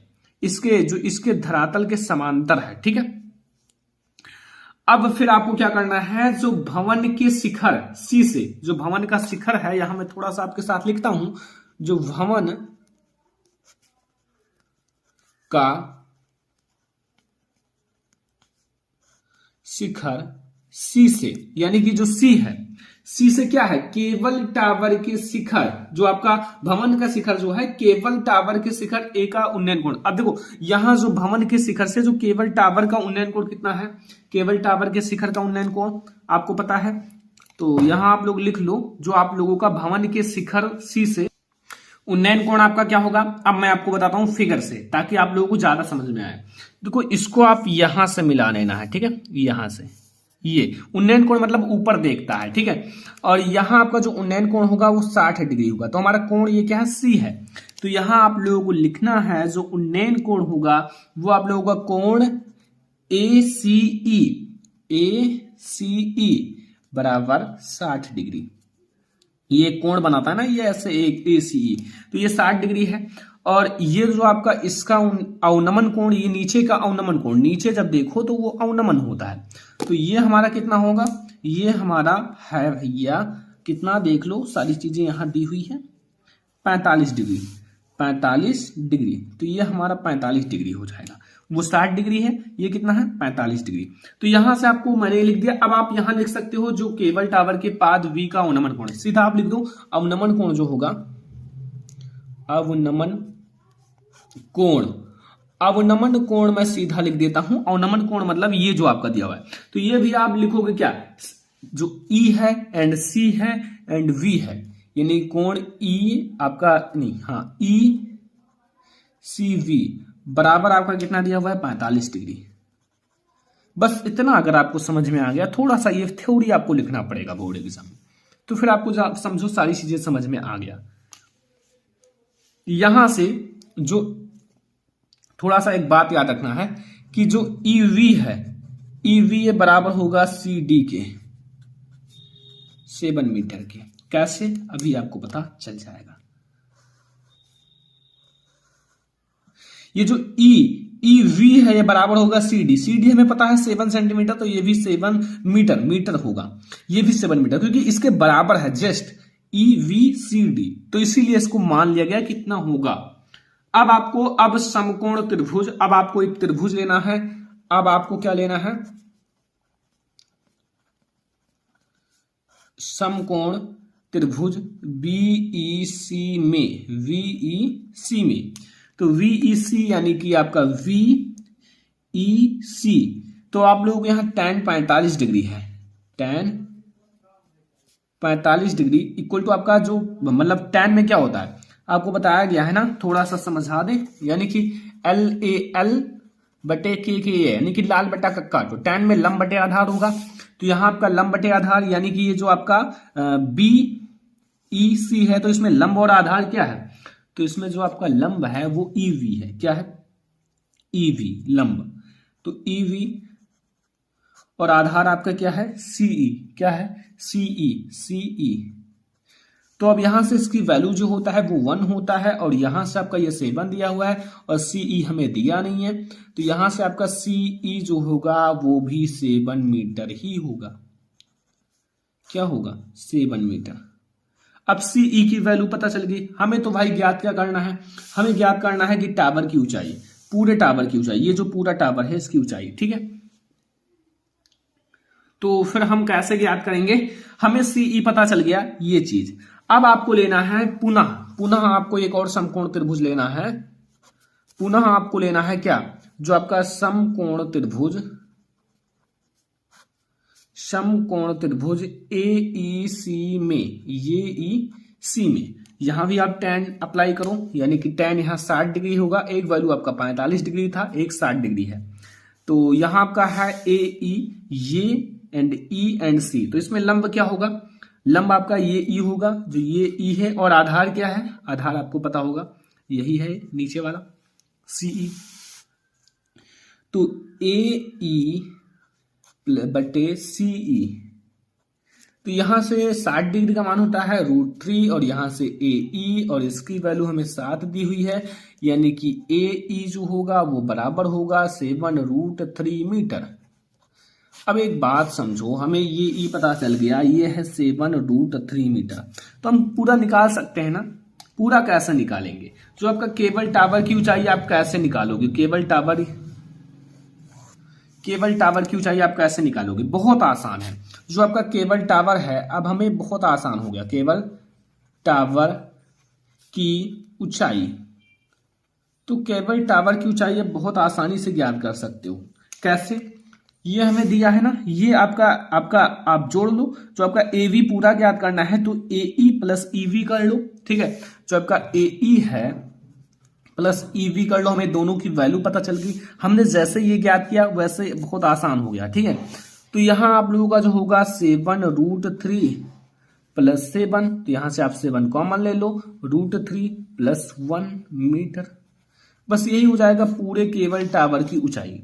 इसके धरातल के समांतर है, ठीक है। अब फिर आपको क्या करना है, जो भवन के शिखर C से, जो भवन का शिखर है, यहां मैं थोड़ा सा आपके साथ लिखता हूं, जो भवन का शिखर C से, यानी कि जो C है, C से क्या है केबल टावर के शिखर, जो आपका भवन का शिखर जो है केबल टावर के शिखर A का उन्नयन कोण। अब देखो यहां जो भवन के शिखर से जो केबल टावर का उन्नयन कोण कितना है, केबल टावर के शिखर का उन्नयन कोण आपको पता है, तो यहां आप लोग लिख लो, जो आप लोगों का भवन के शिखर C से उन्नयन कोण आपका क्या होगा, अब मैं आपको बताता हूं फिगर से ताकि आप लोगों को ज्यादा समझ में आए। देखो इसको आप यहां से मिला लेना है, ठीक है, यहां से ये उन्नयन कोण मतलब ऊपर देखता है, ठीक है, और यहां आपका जो उन्नयन कोण होगा वो 60 डिग्री होगा। तो हमारा कोण ये क्या है, सी है। तो यहां आप लोगों को लिखना है जो उन्नयन कोण होगा वो आप लोगों का कोण ACE बराबर 60 डिग्री। ये कोण बनाता है ना ये ऐसे एक ACE, तो ये 60 डिग्री है। और ये जो आपका इसका अवनमन कोण, ये नीचे का अवनमन कोण, नीचे जब देखो तो वो अवनमन होता है। तो ये हमारा कितना होगा, ये हमारा है भैया कितना, देख लो सारी चीजें यहां दी हुई है, 45 डिग्री, 45 डिग्री। तो ये हमारा 45 डिग्री हो जाएगा। वो 60 डिग्री है, ये कितना है 45 डिग्री। तो यहां से आपको मैंने लिख दिया। अब आप यहां लिख सकते हो जो केबल टावर के पाद V का अवनमन कोण, सीधा आप लिख दो अवनमन कोण जो होगा, अवनमन कोण, अवनमन कोण मैं सीधा लिख देता हूं। अवनमन कोण मतलब ये जो आपका दिया हुआ है, तो ये भी आप लिखोगे क्या, जो E है एंड C है एंड V है, यानी कोण E आपका नहीं, हाँ ECV बराबर आपका कितना दिया हुआ है 45 डिग्री। बस इतना अगर आपको समझ में आ गया, थोड़ा सा ये थ्योरी आपको लिखना पड़ेगा बोर्ड एग्जाम में, तो फिर आपको समझो सारी चीजें समझ में आ गया। यहां से जो थोड़ा सा एक बात याद रखना है कि जो EV है, EV ये बराबर होगा CD के 7 मीटर के। कैसे, अभी आपको पता चल जाएगा। ये जो EV है ये बराबर होगा CD हमें पता है 7 सेंटीमीटर, तो ये भी 7 मीटर होगा, ये भी 7 मीटर, क्योंकि इसके बराबर है जस्ट EVCD, तो इसीलिए इसको मान लिया गया कितना होगा। अब आपको अब समकोण त्रिभुज, अब आपको एक त्रिभुज लेना है। अब आपको क्या लेना है, समकोण त्रिभुज BEC में, तो VEC यानी कि आपका VEC, तो आप लोग यहां tan 45 डिग्री है, tan 45 डिग्री इक्वल टू आपका जो मतलब tan में क्या होता है आपको बताया गया है ना, थोड़ा सा समझा दे, यानी कि LAL बटे K यानी कि लाल बटा कक्का। तो tan में लंब बटे आधार होगा, तो यहां आपका लंब बटे आधार यानी कि ये जो आपका BEC है, तो इसमें लंब और आधार क्या है, तो इसमें जो आपका लंब है वो EV है, क्या है EV लंब, तो EV और आधार आपका क्या है CE, क्या है CE। तो अब यहां से इसकी वैल्यू जो होता है वो 1 होता है, और यहां से आपका ये 7 दिया हुआ है और CE हमें दिया नहीं है, तो यहां से आपका CE जो होगा वो भी 7 मीटर ही होगा। क्या होगा 7 मीटर। अब CE की वैल्यू पता चल गई हमें, तो भाई ज्ञात क्या करना है, हमें ज्ञात करना है कि टावर की ऊंचाई, पूरे टावर की ऊंचाई, ये जो पूरा टावर है इसकी ऊंचाई, ठीक है। तो फिर हम कैसे ज्ञात करेंगे, हमें CE पता चल गया ये चीज। अब आपको लेना है पुनः आपको एक और समकोण त्रिभुज लेना है, पुनः आपको लेना है क्या, जो आपका समकोण त्रिभुज AEC में, AEC में यहां भी आप tan अप्लाई करो, यानी कि tan यहां 60 डिग्री होगा, एक वैल्यू आपका 45 डिग्री था, एक 60 डिग्री है, तो यहां आपका है AE, ये एंड E एंड C, तो इसमें लंब क्या होगा, लंब आपका ये E होगा, जो ये E है, और आधार क्या है, आधार आपको पता होगा यही है नीचे वाला CE। तो AE बटे CE, तो यहां से 60 डिग्री का मान होता है √3, और यहां से AE, और इसकी वैल्यू हमें 7 दी हुई है, यानी कि AE जो होगा वो बराबर होगा 7 √3 मीटर। अब एक बात समझो, हमें ये E पता चल गया, ये है 7 √3 मीटर, तो हम पूरा निकाल सकते हैं ना। पूरा कैसे निकालेंगे, जो आपका केबल टावर की ऊंचाई आप कैसे निकालोगे, केबल टावर की ऊंचाई आप कैसे निकालोगे, बहुत आसान है। जो आपका केबल टावर है, अब हमें बहुत आसान हो गया, केबल टावर की ऊंचाई, तो केबल टावर की ऊंचाई आप बहुत आसानी से ज्ञात कर सकते हो। कैसे, ये हमें दिया है ना, ये आपका आपका आप जोड़ लो। जो आपका एवी पूरा ज्ञात करना है तो एई प्लस ईवी कर लो, ठीक है। जो आपका एई है प्लस ईवी कर लो, हमें दोनों की वैल्यू पता चल गई। हमने जैसे ये ज्ञात किया वैसे बहुत आसान हो गया, ठीक है। तो यहां आप लोगों का जो होगा 7√3 प्लस 7, तो यहां से आप 7 कॉमन ले लो, √3 प्लस 1 मीटर। बस यही हो जाएगा पूरे केबल टावर की ऊंचाई,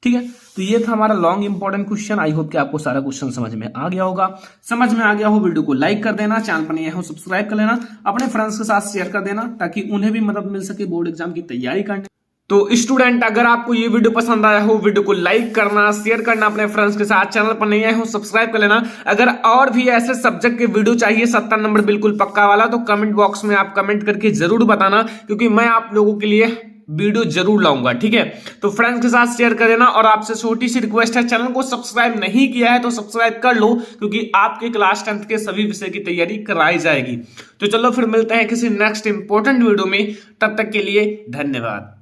ठीक है। तो ये था हमारा long important question. I hope कि आपको सारा क्वेश्चन समझ में आ गया होगा। समझ में आ गया हो, वीडियो को लाइक कर देना, चैनल पर नए हो सब्सक्राइब कर लेना, अपने फ्रेंड्स के साथ शेयर कर देना ताकि उन्हें भी मदद मिल सके बोर्ड एग्जाम की तैयारी करने। तो स्टूडेंट, अगर आपको ये वीडियो पसंद आया हो, वीडियो को लाइक करना, शेयर करना अपने फ्रेंड्स के साथ, चैनल पर नए हो सब्सक्राइब कर लेना। अगर और भी ऐसे सब्जेक्ट के वीडियो चाहिए 70 नंबर बिल्कुल पक्का वाला, तो कमेंट बॉक्स में आप कमेंट करके जरूर बताना, क्योंकि मैं आप लोगों के लिए वीडियो जरूर लाऊंगा, ठीक है। तो फ्रेंड्स के साथ शेयर कर देना, और आपसे छोटी सी रिक्वेस्ट है, चैनल को सब्सक्राइब नहीं किया है तो सब्सक्राइब कर लो, क्योंकि आपके क्लास 10th के सभी विषय की तैयारी कराई जाएगी। तो चलो फिर मिलते हैं किसी नेक्स्ट इंपॉर्टेंट वीडियो में, तब तक के लिए धन्यवाद।